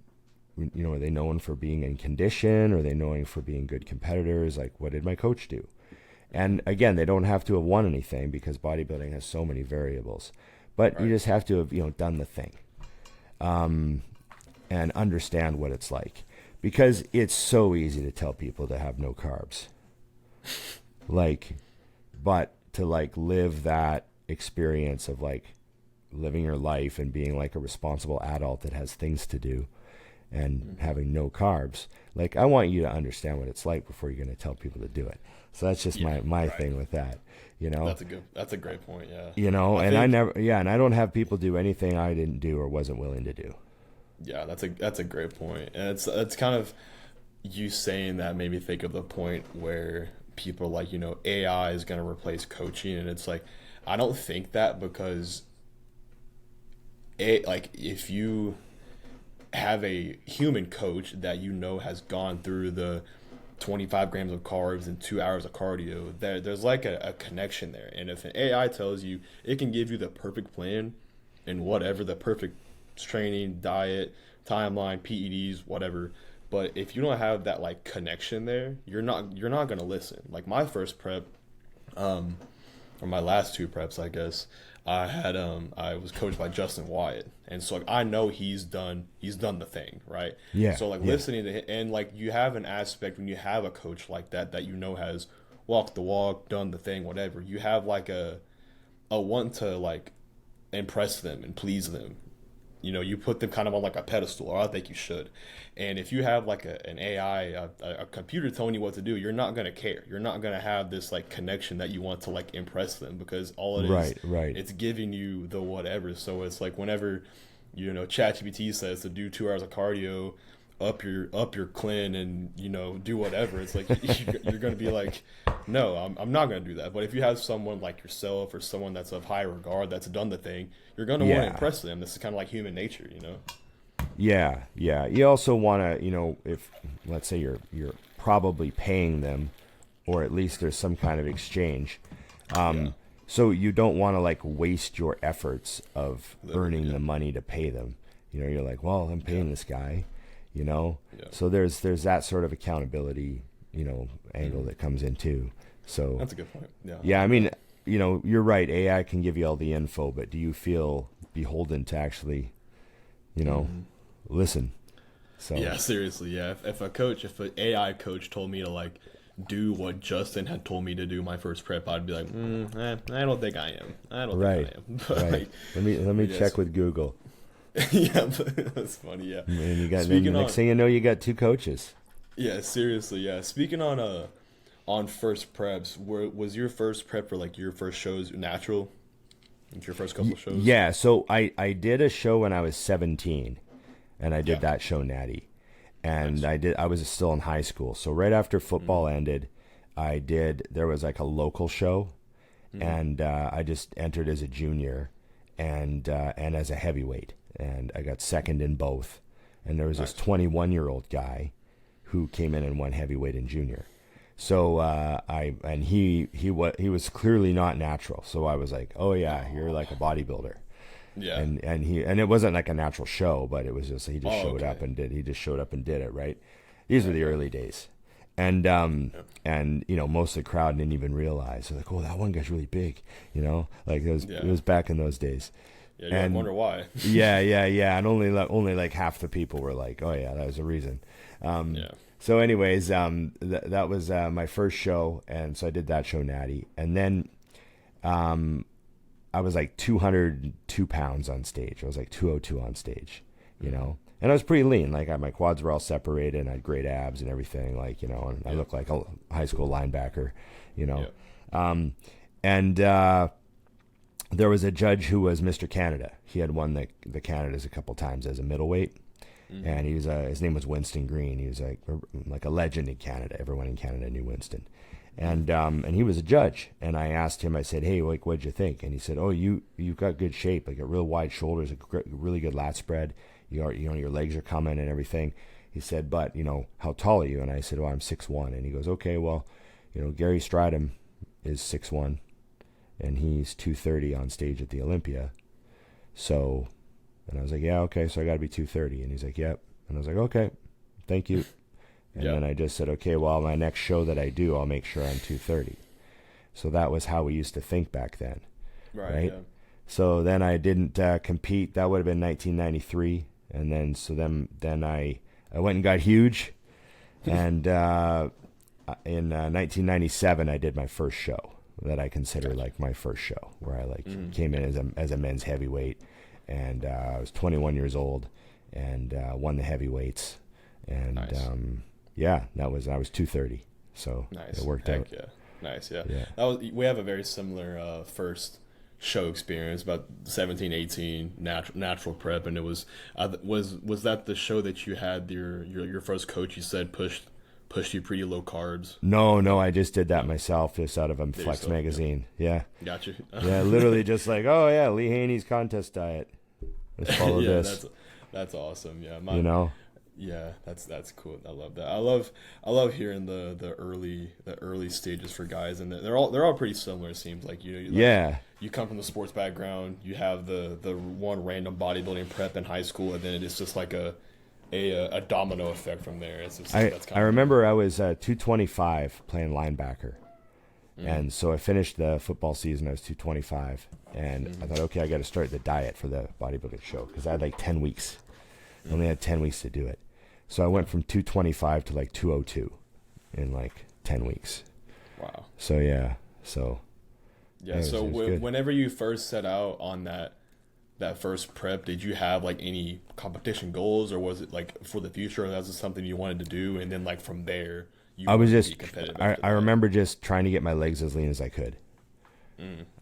are they known for being in condition? Or are they known for being good competitors? Like, what did my coach do? And again, they don't have to have won anything, because bodybuilding has so many variables. But you just have to have, done the thing. And understand what it's like, because it's so easy to tell people to have no carbs, but to like live that experience of like living your life and being like a responsible adult that has things to do and having no carbs. Like, I want you to understand what it's like before you're going to tell people to do it. So that's just my thing with that. That's a great point. Yeah. And I don't have people do anything I didn't do or wasn't willing to do. Yeah, that's a great point. And it's kind of, you saying that made me think of the point where people are like, AI is going to replace coaching. And it's like, I don't think that, because if you have a human coach that has gone through the 25 grams of carbs and 2 hours of cardio, there's like a connection there. And if an AI tells you, it can give you the perfect plan and whatever, the perfect training, diet, timeline, PEDs, whatever, but if you don't have that like connection there, you're not going to listen. Like, my first prep, or my last two preps, I guess, I was coached by Justin Wyatt, and so like, I know he's done the thing, right? Yeah. So like, listening to him, and like, you have an aspect when you have a coach like that has walked the walk, done the thing, whatever. You have like a want to like impress them and please them. You put them kind of on like a pedestal, or I think you should. And if you have like an AI, a computer telling you what to do, you're not going to care. You're not going to have this like connection that you want to like impress them, because all it is, it's giving you the whatever. So it's like, whenever, ChatGPT says to do 2 hours of cardio, up your clean, and do whatever, it's like, you're going to be like, no, I'm not going to do that. But if you have someone like yourself, or someone that's of high regard, that's done the thing, you're going to want to impress them. This is kind of like human nature, Yeah. You also want to, if let's say you're probably paying them, or at least there's some kind of exchange. So you don't want to like waste your efforts of earning the money to pay them. You're like, well, I'm paying this guy. So there's that sort of accountability, angle that comes in too. So that's a good point. Yeah. I mean, you're right. AI can give you all the info, but do you feel beholden to actually, listen? So yeah, seriously. Yeah. If an AI coach told me to like do what Justin had told me to do my first prep, I'd be like, I don't think I am. I don't think I am. But right. Like, let me check with Google. Yeah, that's funny. Yeah, and you got next thing you know, you got two coaches. Yeah, seriously. Yeah, speaking on first preps, was your first prep for like your first shows natural? It's your first couple shows? Yeah, so I did a show when I was 17, and I did that show Natty. And nice. I was still in high school. So right after football ended, there was like a local show, and I just entered as a junior and as a heavyweight. And I got second in both. And there was this 21-year-old guy who came in and won heavyweight and junior. So he was clearly not natural. So I was like, oh yeah, you're like a bodybuilder. Yeah. And it wasn't like a natural show, but it was just he just showed up and did it, right? These were the early days. And you know, most of the crowd didn't even realize. They're like, oh, that one guy's really big, you know? Like it was back in those days. Yeah, you wonder why. yeah. And only like half the people were like, oh yeah, that was the reason. So anyways, that was my first show, and so I did that show Natty. And then I was like 202 pounds on stage. I was like 202 on stage, you know? And I was pretty lean. Like my quads were all separated, and I had great abs and everything, like, you know, and I looked like a high school linebacker, you know? There was a judge who was Mr. Canada. He had won the Canadas a couple times as a middleweight. And he was his name was Winston Green. He was like a legend in Canada. Everyone in Canada knew Winston. And he was a judge. And I asked him, I said, hey, like, what'd you think? And he said, oh, you've got good shape, like a real wide shoulders, a really good lat spread. You know, your legs are coming and everything. He said, but, you know, how tall are you? And I said, well, I'm 6'1". And he goes, okay, well, you know, Gary Stridham is 6'1", and he's 230 on stage at the Olympia. So, and I was like, yeah, okay, so I got to be 230. And he's like, yep. And I was like, okay, thank you. And then I just said, okay, well, my next show that I do, I'll make sure I'm 230. So that was how we used to think back then. Right? Yeah. So then I didn't compete. That would have been 1993. And then I went and got huge. And in 1997, I did my first show that I consider like my first show, where I came in as a men's heavyweight. And I was 21 years old and won the heavyweights. And I was 230. So it worked out. Yeah. Nice. Yeah. We have a very similar first show experience, about 17, 18, natural prep. And it was that the show that you had your first coach, you said, pushed you pretty low carbs? No, I just did that myself, just out of a Flex magazine. Yeah. Gotcha. Yeah, literally just like, oh yeah, Lee Haney's contest diet. Let's follow this. That's awesome. Yeah. You know? Yeah, that's cool. I love that. I love hearing the early stages for guys, and they're all pretty similar. It seems like you come from the sports background, you have the one random bodybuilding prep in high school, and then it's just like a domino effect from there. It's just, I remember I was 225 playing linebacker, and so I finished the football season. I was 225, and I thought, okay, I got to start the diet for the bodybuilding show because I had like 10 weeks. I only had 10 weeks to do it. So I went from 225 to like 202 in like 10 weeks. Wow. So yeah. So whenever you first set out on that first prep, did you have like any competition goals, or was it like for the future, or was it something you wanted to do, and then like from there I remember just trying to get my legs as lean as I could.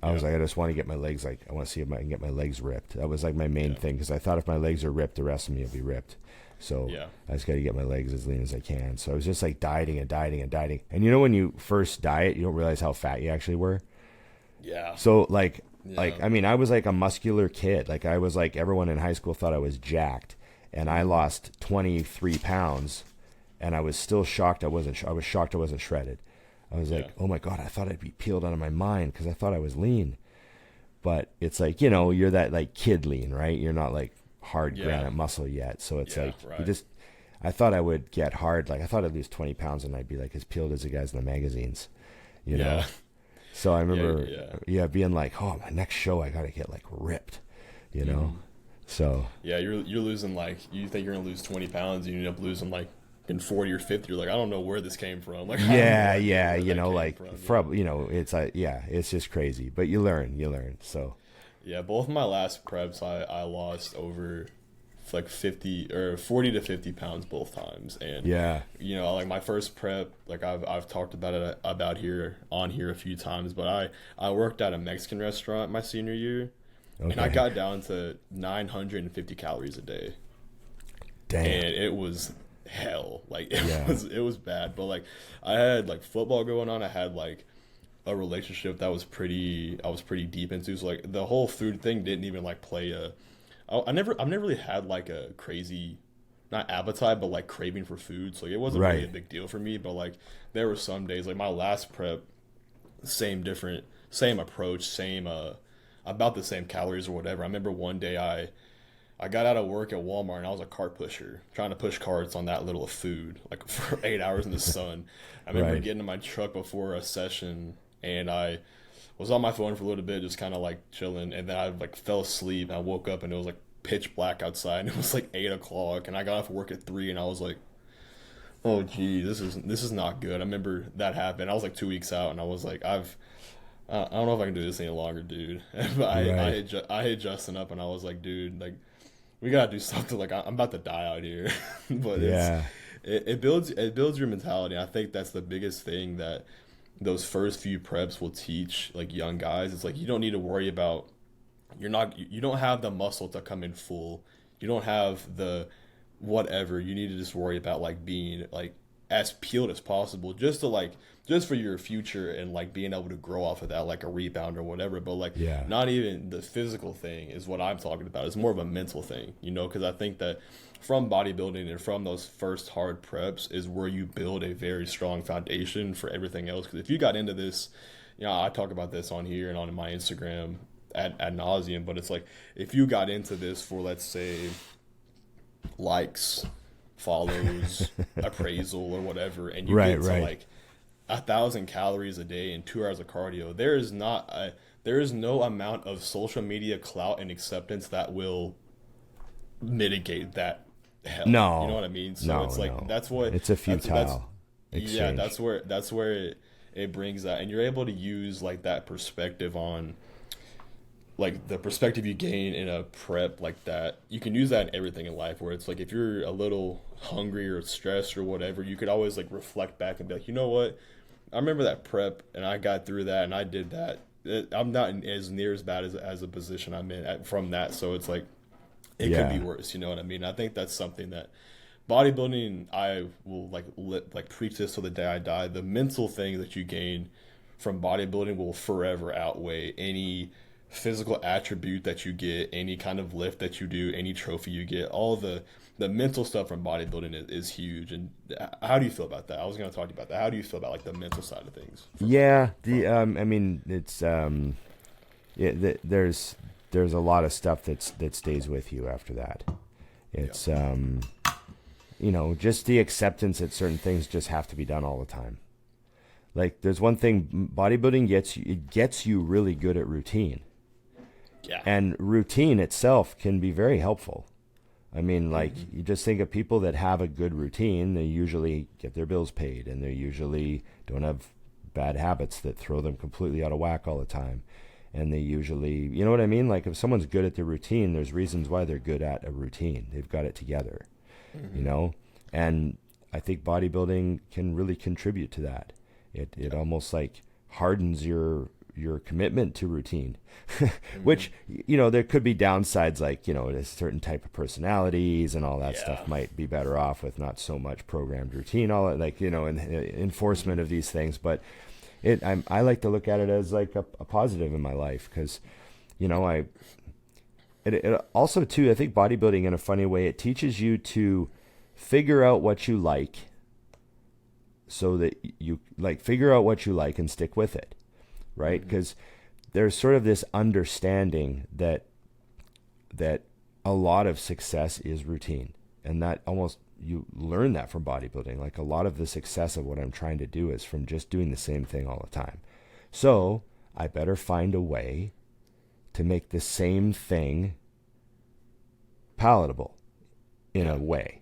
I was like, I just want to get my legs, like, I want to see if I can get my legs ripped. That was like my main thing, because I thought if my legs are ripped, the rest of me will be ripped. So I just got to get my legs as lean as I can. So I was just like dieting. And you know, when you first diet, you don't realize how fat you actually were. Yeah. So like I mean, I was like a muscular kid. Like I was like, everyone in high school thought I was jacked, and I lost 23 pounds, and I was still shocked. I was shocked I wasn't shredded. I was like, oh my God, I thought I'd be peeled out of my mind because I thought I was lean. But it's like, you know, you're that like kid lean, right? You're not like hard granite muscle yet. So it's I thought I would get hard. Like I thought I'd lose 20 pounds and I'd be like as peeled as the guys in the magazines, you know? So I remember being like, oh, my next show, I got to get like ripped, you know? So. Yeah, you're losing like, you think you're going to lose 20 pounds, you end up losing like, in 40 or 50, you're like, I don't know where this came from. Like, you know, like, you know, it's it's just crazy, but you learn. So, yeah, both my last preps, I lost over like 50 or 40 to 50 pounds both times. And you know, like my first prep, like I've talked about it about here on here a few times, but I worked at a Mexican restaurant my senior year, and I got down to 950 calories a day. Damn. And it was hell. Like it was bad. But like I had like football going on. I had like a relationship that I was pretty deep into. So like the whole food thing didn't even like play I've never really had like a crazy, not appetite, but like craving for food. So like, it wasn't really a big deal for me. But like there were some days, like my last prep, same approach, about the same calories or whatever. I remember one day I got out of work at Walmart and I was a cart pusher, trying to push carts on that little of food, like for 8 hours in the sun. I remember getting in my truck before a session, and I was on my phone for a little bit, just kind of like chilling, and then I like fell asleep, and I woke up and it was like pitch black outside, and it was like 8 o'clock, and I got off work at 3, and I was like, oh gee, this is not good. I remember that happened. I was like 2 weeks out, and I was like, I don't know if I can do this any longer, dude. But I hit Justin up, and I was like, dude, like, we gotta do something. Like, I'm about to die out here. But it builds your mentality. I think that's the biggest thing that those first few preps will teach like young guys. It's like you don't need to worry about you don't have the muscle to come in full. You don't have the whatever. You need to just worry about like being like as peeled as possible, just for your future and like being able to grow off of that, like a rebound or whatever. But like not even the physical thing is what I'm talking about. It's more of a mental thing, you know, because I think that from bodybuilding and from those first hard preps is where you build a very strong foundation for everything else. Because if you got into this, you know, I talk about this on here and on my Instagram ad nauseum, but it's like if you got into this for, let's say, likes, follows, appraisal or whatever, and you get to like 1,000 calories a day and 2 hours of cardio, there is no amount of social media clout and acceptance that will mitigate that hell. No, you know what I mean? So it's like that's what it's a futile exchange. Yeah, that's where it brings that, and you're able to use like that perspective on like the perspective you gain in a prep like that. You can use that in everything in life, where it's like if you're a little hungry or stressed or whatever, you could always like reflect back and be like, you know what, I remember that prep and I got through that and I did that. I'm not as near as bad as a position I'm in from that. So it's like it could be worse, you know what I mean? I think that's something that bodybuilding, I will like preach this till the day I die. The mental thing that you gain from bodybuilding will forever outweigh any physical attribute that you get, any kind of lift that you do, any trophy you get. All the mental stuff from bodybuilding is huge. And how do you feel about that? I was going to talk to you about that. How do you feel about like the mental side of things? I mean, it's there's a lot of stuff that stays with you after that. It's you know, just the acceptance that certain things just have to be done all the time. Like there's one thing, bodybuilding gets you really good at routine. Yeah. And routine itself can be very helpful. I mean, like, you just think of people that have a good routine, they usually get their bills paid, and they usually don't have bad habits that throw them completely out of whack all the time. And they usually, you know what I mean? Like, if someone's good at their routine, there's reasons why they're good at a routine. They've got it together, you know? And I think bodybuilding can really contribute to that. It almost, like, hardens your commitment to routine, which, you know, there could be downsides, like, you know, a certain type of personalities and all that stuff might be better off with not so much programmed routine, all that, like, you know, and enforcement of these things. But I like to look at it as like a positive in my life, because, you know, it also too, I think bodybuilding in a funny way, it teaches you to figure out what you like, so that you like figure out what you like and stick with it. Right? Because there's sort of this understanding that a lot of success is routine, and that almost you learn that from bodybuilding. Like a lot of the success of what I'm trying to do is from just doing the same thing all the time. So I better find a way to make the same thing palatable in a way.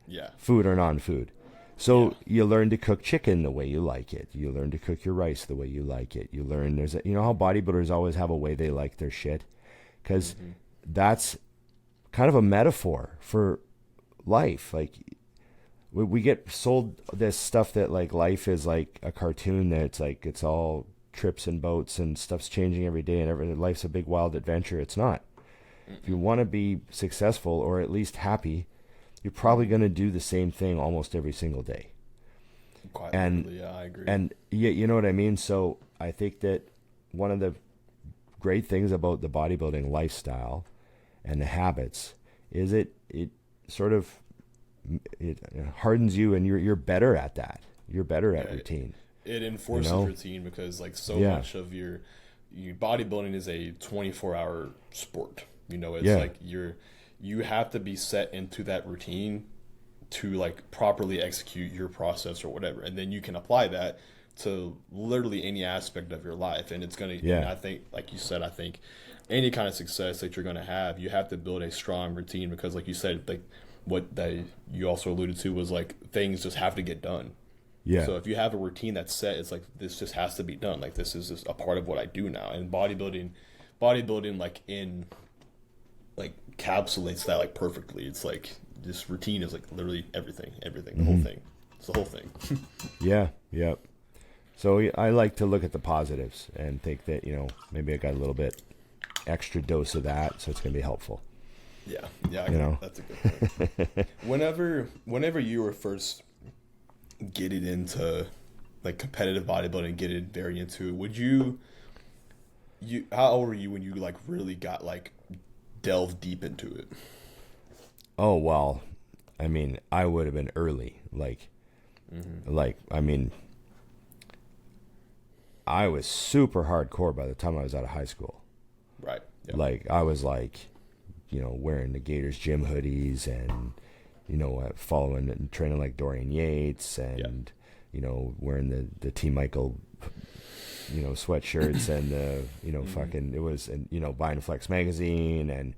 Yeah. Food or non-food. So you learn to cook chicken the way you like it. You learn to cook your rice the way you like it. You learn you know how bodybuilders always have a way they like their shit? Because that's kind of a metaphor for life. Like we get sold this stuff that like life is like a cartoon, that it's like it's all trips and boats and stuff's changing every day and life's a big wild adventure. It's not. If you want to be successful or at least happy, you're probably going to do the same thing almost every single day. Quite literally, yeah, I agree. And you know what I mean? So I think that one of the great things about the bodybuilding lifestyle and the habits is it sort of it hardens you, and you're better at that. You're better at routine. It enforces routine because like so much of your bodybuilding is a 24-hour sport. You know, it's like you have to be set into that routine to like properly execute your process or whatever, and then you can apply that to literally any aspect of your life, and it's gonna. And I think, like you said, I think any kind of success that you're gonna have, you have to build a strong routine because, like you said, like what that you also alluded to was like things just have to get done. Yeah. So if you have a routine that's set, it's like this just has to be done. Like this is just a part of what I do now, and bodybuilding like encapsulates that like perfectly. It's like this routine is like literally everything, the whole thing. It's the whole thing. Yeah. So I like to look at the positives and think that, you know, maybe I got a little bit extra dose of that, so it's going to be helpful. Yeah, that's a good point. Whenever you were first getting into like competitive bodybuilding, getting very into it, would you how old were you when you like really got like delve deep into it? Oh, well, I mean, I would have been early. I mean, I was super hardcore by the time I was out of high school. Right. Yep. Like, I was like, you know, wearing the Gators gym hoodies and, you know, following and training like Dorian Yates and, you know, wearing the T. Michael, you know, sweatshirts and, you know, fucking, it was, and, you know, buying Flex magazine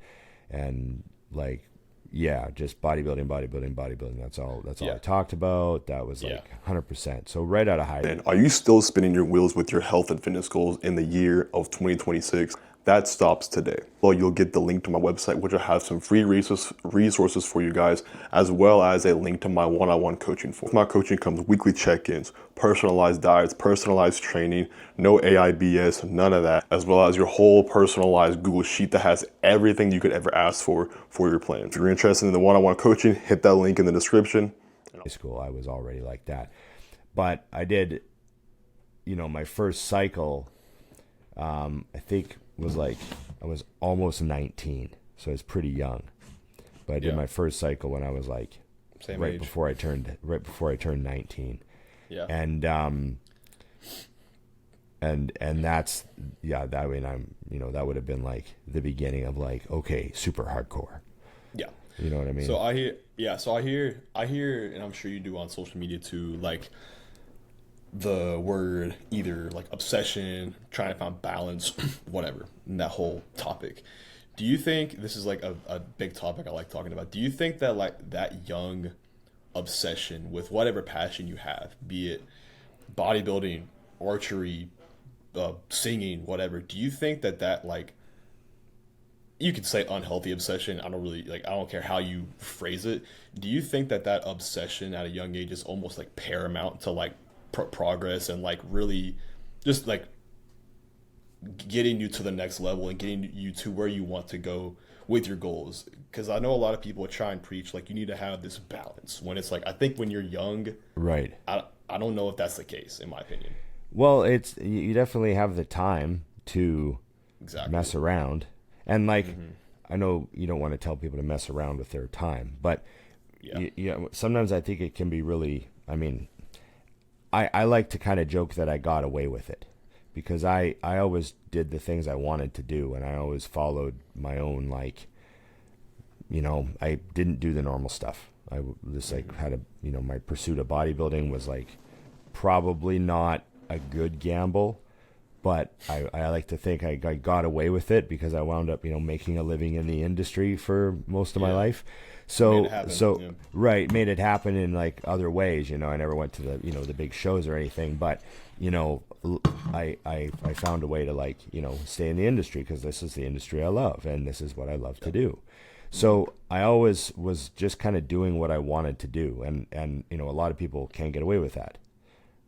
and like, yeah, just bodybuilding. That's all I talked about. That was like 100%. So right out of high school. And are you still spinning your wheels with your health and fitness goals in the year of 2026? That stops today. Well, you'll get the link to my website, which will have some free resources for you guys, as well as a link to my one-on-one coaching. With my coaching comes weekly check-ins, personalized diets, personalized training, no AIBS, none of that, as well as your whole personalized Google Sheet that has everything you could ever ask for your plan. If you're interested in the one-on-one coaching, hit that link in the description. High school, I was already like that. But I did, you know, my first cycle, I think was like, I was almost 19, so I was pretty young. But I did my first cycle when I was like right before I turned 19. Yeah. And that's that, I mean, I'm, you know, that would have been like the beginning of like, okay, super hardcore. Yeah. You know what I mean? So I hear, and I'm sure you do on social media too, like the word either like obsession, trying to find balance, whatever, in that whole topic. Do you think this is like a big topic I like talking about? Do you think that like that young obsession with whatever passion you have, be it bodybuilding, archery, singing, whatever, do you think that like, you could say unhealthy obsession, I don't care how you phrase it, do you think that obsession at a young age is almost like paramount to like progress and like really just like getting you to the next level and getting you to where you want to go with your goals? Because I know a lot of people try and preach like you need to have this balance, when it's like, I think when you're young, right, I don't know if that's the case, in my opinion. Well, it's, you definitely have the time to mess around, and like I know you don't want to tell people to mess around with their time, but sometimes I think it can be really, I mean, I like to kind of joke that I got away with it, because I always did the things I wanted to do, and I always followed my own, like, you know, I didn't do the normal stuff. I just like had a, you know, my pursuit of bodybuilding was like probably not a good gamble, but I like to think I got away with it because I wound up, you know, making a living in the industry for most of my life. So right, made it happen in like other ways, you know. I never went to the, you know, the big shows or anything, but, you know, I found a way to, like, you know, stay in the industry because this is the industry I love and this is what I love to do. So I always was just kind of doing what I wanted to do. And, you know, a lot of people can't get away with that,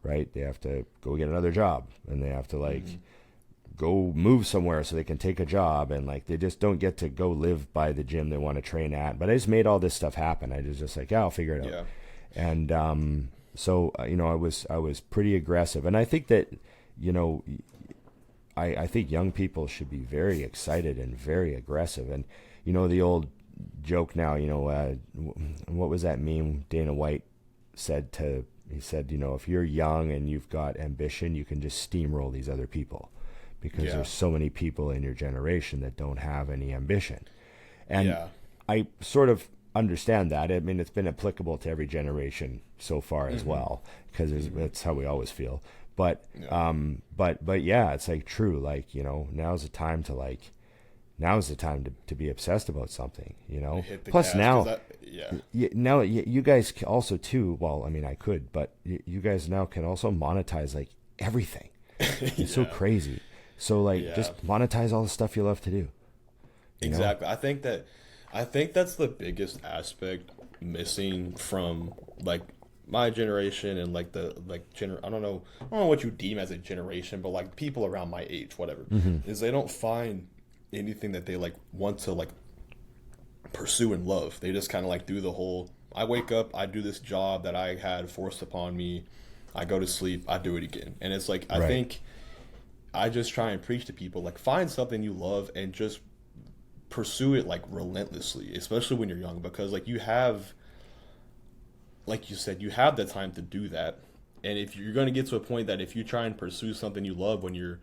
right? They have to go get another job, and they have to like go move somewhere so they can take a job. And like, they just don't get to go live by the gym they want to train at. But I just made all this stuff happen. I was just like, yeah, I'll figure it out. Yeah. And, so, you know, I was pretty aggressive. And I think that, you know, I think young people should be very excited and very aggressive. And, you know, the old joke now, you know, what was that meme Dana White said he said, you know, if you're young and you've got ambition, you can just steamroll these other people, because there's so many people in your generation that don't have any ambition. And I sort of understand that. I mean, it's been applicable to every generation so far as well, because that's how we always feel. But but yeah, it's like true. Like, you know, now's the time to be obsessed about something, you know. Plus now, now you guys also too. Well, I mean, I could, but you guys now can also monetize like everything. It's so crazy. So like, just monetize all the stuff you love to do. Exactly. I think that's the biggest aspect missing from like my generation and like I don't know what you deem as a generation, but like people around my age, whatever, is they don't find anything that they like want to like pursue and love. They just kind of like do the whole, I wake up, I do this job that I had forced upon me, I go to sleep, I do it again. And it's like, I think I just try and preach to people, like, find something you love and just pursue it like relentlessly, especially when you're young, because like you have, like you said, you have the time to do that. And if you're going to get to a point that if you try and pursue something you love when you're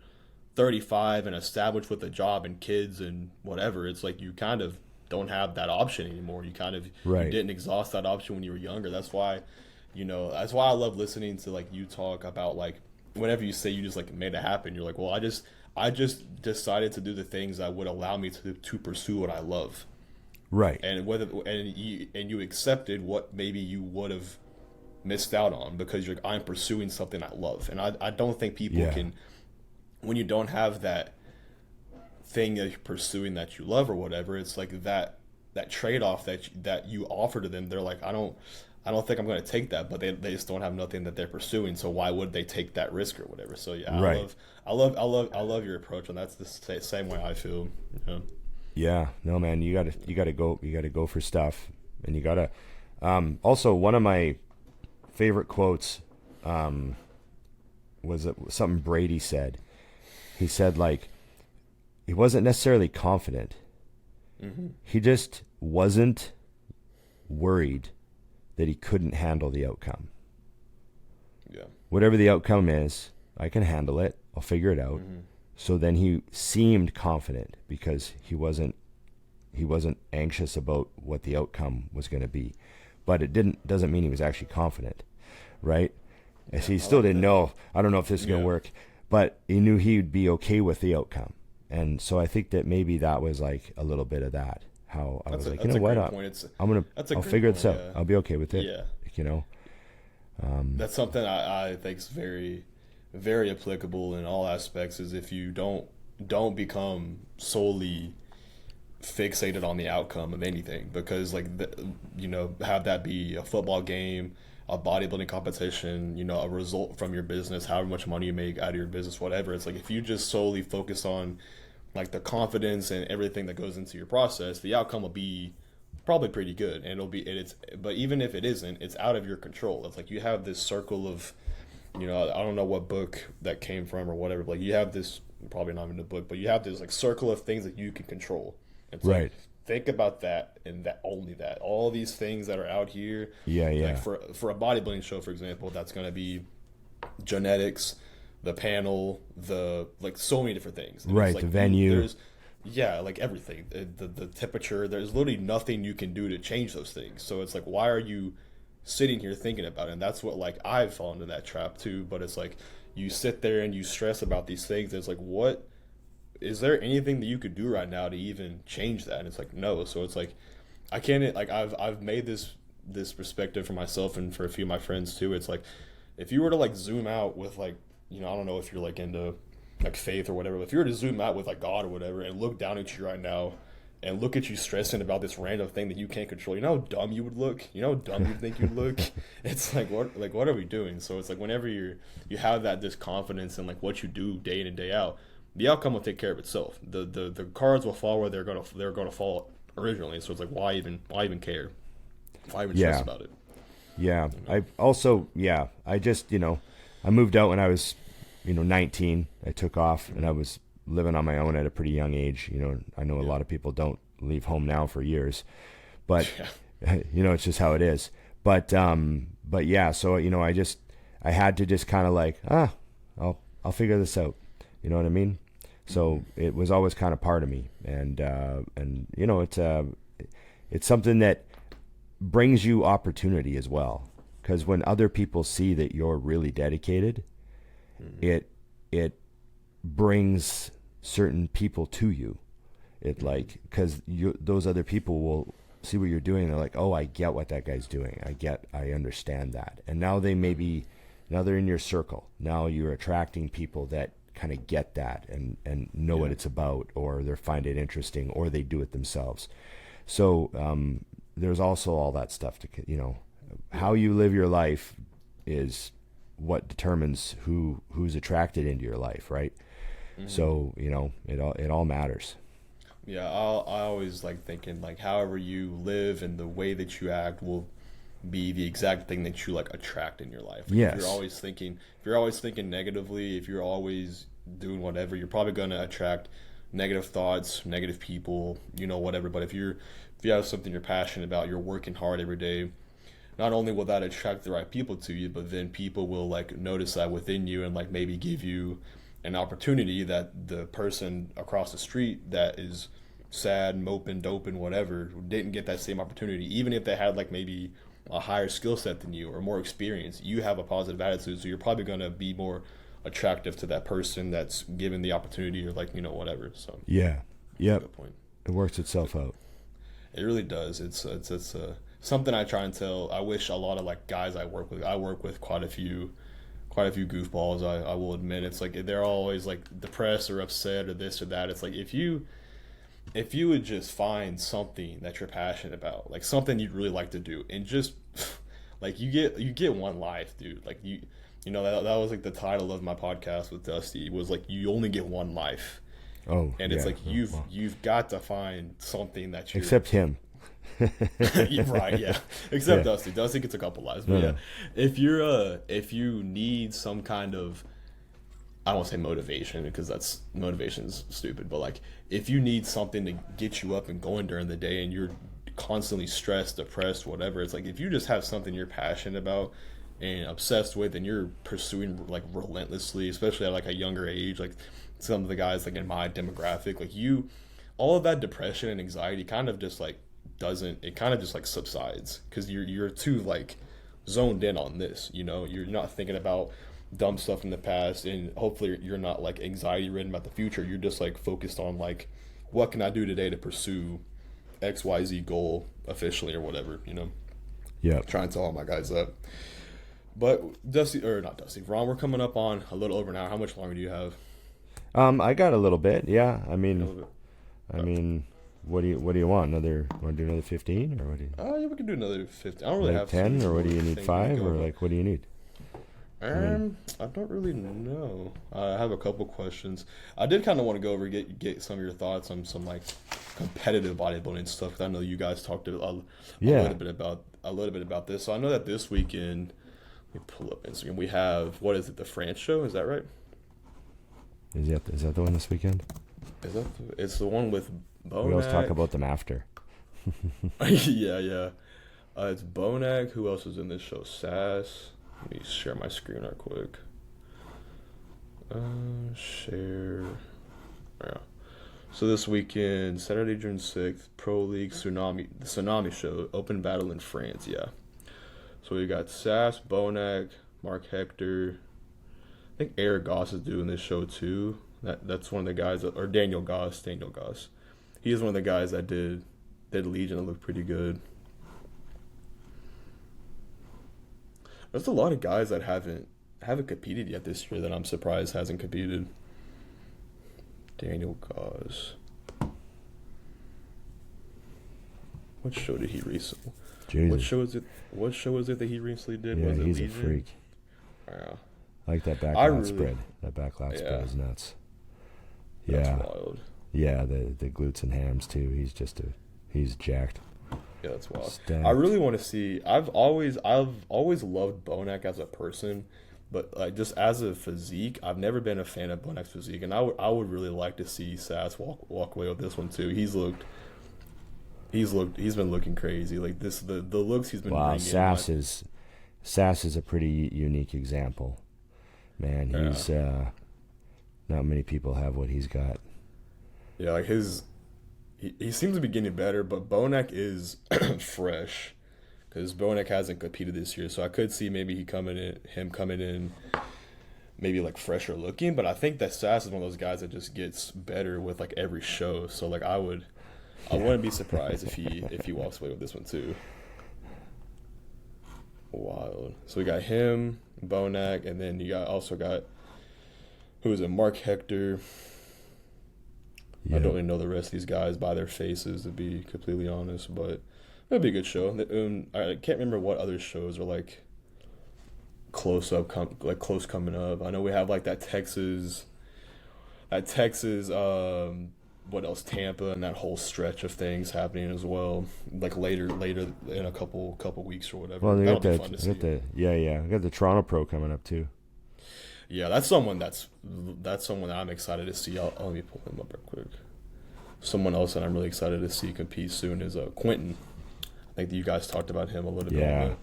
35 and established with a job and kids and whatever, it's like you kind of don't have that option anymore. You kind of you didn't exhaust that option when you were younger. That's why, you know, that's why I love listening to like you talk about like whenever you say you just like made it happen, you're like, well, I just decided to do the things that would allow me to pursue what I love. Right. And you accepted what maybe you would have missed out on because you're like, I'm pursuing something I love. And I don't think people can, when you don't have that thing that you're pursuing that you love or whatever, it's like that trade-off that you offer to them. They're like, I don't think I'm going to take that, but they just don't have nothing that they're pursuing. So why would they take that risk or whatever? So yeah, I love your approach, and that's the same way I feel. You know? Yeah, no, man, you gotta go for stuff, and you gotta. Also, one of my favorite quotes was something Brady said. He said, like, he wasn't necessarily confident. He just wasn't worried that he couldn't handle the outcome. Yeah. Whatever the outcome is, I can handle it. I'll figure it out. So then he seemed confident because he wasn't anxious about what the outcome was going to be. But it doesn't mean he was actually confident, right? As he still didn't know, I don't know if this is going to work, but he knew he would be okay with the outcome. And so I think that maybe that was like a little bit of that. How I was like, you know what, I'll figure this out. I'll be okay with it. Yeah. You know, that's something I think is very, very applicable in all aspects. Is if you don't become solely fixated on the outcome of anything, because like have that be a football game, a bodybuilding competition, a result from your business, however much money you make out of your business, whatever. It's like if you just solely focus on like the confidence and everything that goes into your process, the outcome will be probably pretty good, and but even if it isn't, it's out of your control. It's like you have this circle of, I don't know what book that came from or whatever, but like you have this, probably not in the book, but you have this like circle of things that you can control. It's right. Like, think about that and that only that. All these things that are out here. Yeah. Like for a bodybuilding show, for example, that's going to be genetics, the panel, like so many different things. And right, like, the venue. Like everything. The temperature, there's literally nothing you can do to change those things. So it's like, why are you sitting here thinking about it? And that's what, like, I've fallen into that trap too. But it's like, you sit there and you stress about these things. It's like, what? Is there anything that you could do right now to even change that? And it's like, no. So it's like, I can't, like, I've made this perspective for myself and for a few of my friends too. It's like, if you were to like zoom out with like, I don't know if you're like into like faith or whatever, but if you were to zoom out with like God or whatever and look down at you right now and look at you stressing about this random thing that you can't control. You know how dumb you would look? You know how dumb you think you'd look? It's like, what are we doing? So it's like whenever you have this confidence in like what you do day in and day out, the outcome will take care of itself. The cards will fall where they're gonna fall originally. So it's like, why even care? Why even stress about it? Yeah. I also, I just, I moved out when I was, 19. I took off and I was living on my own at a pretty young age. I know a lot of people don't leave home now for years, but it's just how it is. But yeah, so, I had to just kind of like, I'll figure this out. You know what I mean? So it was always kind of part of me. And it's something that brings you opportunity as well. Because when other people see that you're really dedicated, it brings certain people to you. Because those other people will see what you're doing. They're like, oh, I get what that guy's doing. I understand that. And now they're in your circle. Now you're attracting people that kind of get that and know what it's about, or they find it interesting, or they do it themselves. So there's also all that stuff to, how you live your life is what determines who's attracted into your life, right? Mm-hmm. So it all matters. Yeah, I always like thinking like however you live and the way that you act will be the exact thing that you like attract in your life. Like, yes. If you're always thinking negatively, if you're always doing whatever, you're probably going to attract negative thoughts, negative people, whatever. But if you have something you're passionate about, you're working hard every day, not only will that attract the right people to you, but then people will like notice that within you and like maybe give you an opportunity that the person across the street that is sad, moping, doping, whatever, didn't get that same opportunity. Even if they had like maybe a higher skill set than you or more experience, you have a positive attitude, so you're probably going to be more attractive to that person that's given the opportunity or like, whatever. So good point. It works itself out. It really does. It's something I try and tell. I wish a lot of like guys I work with quite a few goofballs. I will admit. It's like they're always like depressed or upset or this or that. It's like if you would just find something that you're passionate about, like something you'd really like to do, and just like you get one life, dude. Like that was like the title of my podcast with Dusty was like you only get one life. Oh, and it's like you've got to find something that you except him. Right, yeah. Except Dusty. Dusty gets a couple lives. But if you need some kind of, I don't want to say motivation because motivation's stupid, but like if you need something to get you up and going during the day and you're constantly stressed, depressed, whatever, it's like if you just have something you're passionate about and obsessed with and you're pursuing like relentlessly, especially at like a younger age, like some of the guys like in my demographic, like all of that depression and anxiety kind of just like subsides because you're too like zoned in on this. You're not thinking about dumb stuff in the past, and hopefully you're not like anxiety ridden about the future. You're just like focused on like what can I do today to pursue XYZ goal officially or whatever. Trying to tell all my guys that. But Ron, we're coming up on a little over an hour. How much longer do you have? I got a little bit. Yeah, I mean, what do you want? Want to do another 15 or what do you? Oh yeah, we can do another 15. I don't really like have 10 or what do you need? 5 or like what do you need? I don't really know. I have a couple questions. I did kind of want to go over get some of your thoughts on some like competitive bodybuilding stuff. Cause I know you guys talked a little bit about this. So I know that this weekend, let me pull up Instagram. We have the France show? Is that right? Is that the one this weekend? It's the one with Bonac. We always talk about them after. yeah. It's Bonac. Who else is in this show? Sass. Let me share my screen real quick. Share. Yeah. So this weekend, Saturday, June 6th, Pro League the Tsunami Show, open battle in France. Yeah. So we got Sass, Bonac, Mark Hector. I think Eric Goss is doing this show too. That's one of the guys or Daniel Goss. He is one of the guys that did Legion that looked pretty good. There's a lot of guys that haven't competed yet this year that I'm surprised hasn't competed. Daniel Goss. What show did he recently? Jesus. What show is it that he recently did? Yeah, was it he's Legion? a freak. Yeah. I like that back spread. That back lat spread is nuts. That's Yeah. wild. Yeah, the glutes and hams too. He's jacked. Yeah, that's wild. Stacked. I really want to see. I've always loved Bonac as a person, but like just as a physique, I've never been a fan of Bonac's physique, and I would really like to see Sass walk away with this one too. He's been looking crazy. Like the looks he's been. Wow, bringing, Sass is a pretty unique example. Man, he's not many people have what he's got. Yeah, like he seems to be getting better, but Bonac is fresh because Bonac hasn't competed this year, so I could see maybe him coming in maybe like fresher looking. But I think that Sass is one of those guys that just gets better with like every show. So like I wouldn't be surprised if he walks away with this one too. Wild. So we got him, Bonac, and then you also got who is it? Mark Hector. Yeah. I don't really know the rest of these guys by their faces, to be completely honest, but it'll be a good show. I can't remember what other shows are like close coming up. I know we have like that Texas, what else? Tampa and that whole stretch of things happening as well. Like later in a couple weeks or whatever. Well, they That'll got be fun to see. We got the Toronto Pro coming up too. Yeah, that's someone that I'm excited to see. Let me pull him up real quick. Someone else that I'm really excited to see compete soon is Quentin. I think that you guys talked about him a little bit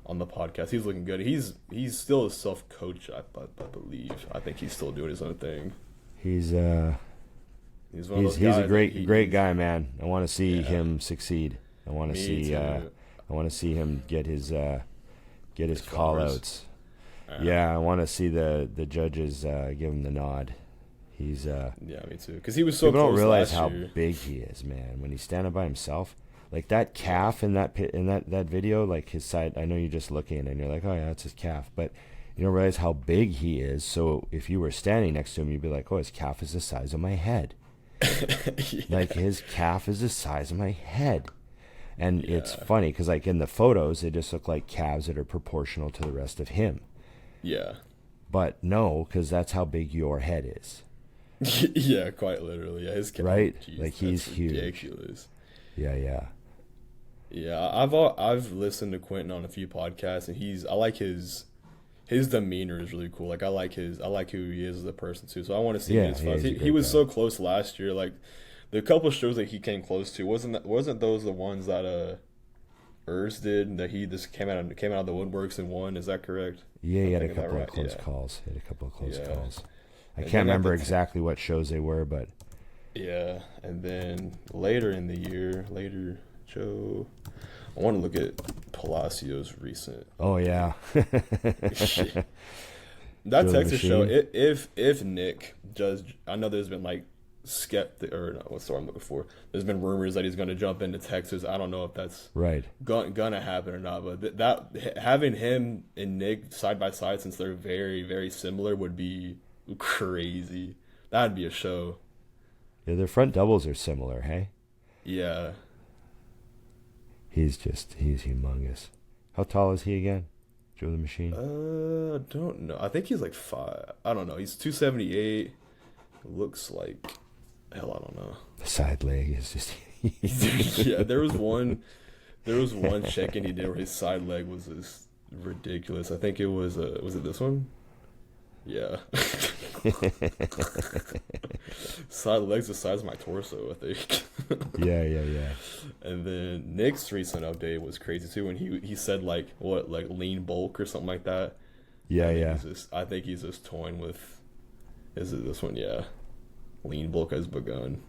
on the podcast. He's looking good. He's still a self-coach, I believe. I think he's still doing his own thing. He's a great guy, man. I want to see him succeed. I want to see him get his call outs. Yeah, I want to see the judges give him the nod. He's yeah, me too. Because he was so. People close don't realize last how year. big he is, man. When he's standing by himself, like that calf in that video, like his side. I know you're just looking and you're like, oh yeah, that's his calf, but you don't realize how big he is. So if you were standing next to him, you'd be like, oh, his calf is the size of my head. Yeah. Like his calf is the size of my head. And it's funny because like in the photos, they just look like calves that are proportional to the rest of him. Yeah. But no, because that's how big your head is. Yeah, quite literally. Yeah, his right? Geez, like he's huge. Ridiculous. Yeah. Yeah, I've listened to Quentin on a few podcasts, and I like his demeanor is really cool. Like I like who he is as a person too. So I want to see his fights. He was so close last year. Like the couple shows that he came close to wasn't those the ones that Urs did that he just came out of the woodworks and won. Is that correct? Yeah, he had a couple of close calls. calls. I can't remember exactly what shows they were, but yeah. And then later in the year, Joe, I want to look at Palacios' recent. Oh yeah. That Texas show. If Nick does, I know there's been like what's the word I'm looking for? There's been rumors that he's going to jump into Texas. I don't know if that's right gonna happen or not. But that having him and Nick side by side, since they're very very similar, would be crazy. That'd be a show. Yeah, their front doubles are similar. Hey. Yeah. He's humongous. How tall is he again? Joe the Machine? I don't know. I think he's like 5. I don't know. He's 278. Looks like hell. I don't know. The side leg is just. Yeah, there was one check-in he did where his side leg was just ridiculous. I think it was it this one? Yeah. Side legs the size of my torso, I think. Yeah. And then Nick's recent update was crazy too when he said like lean bulk or something like that. Yeah. I think he's just toying with. Is it this one? Yeah. Lean bulk has begun.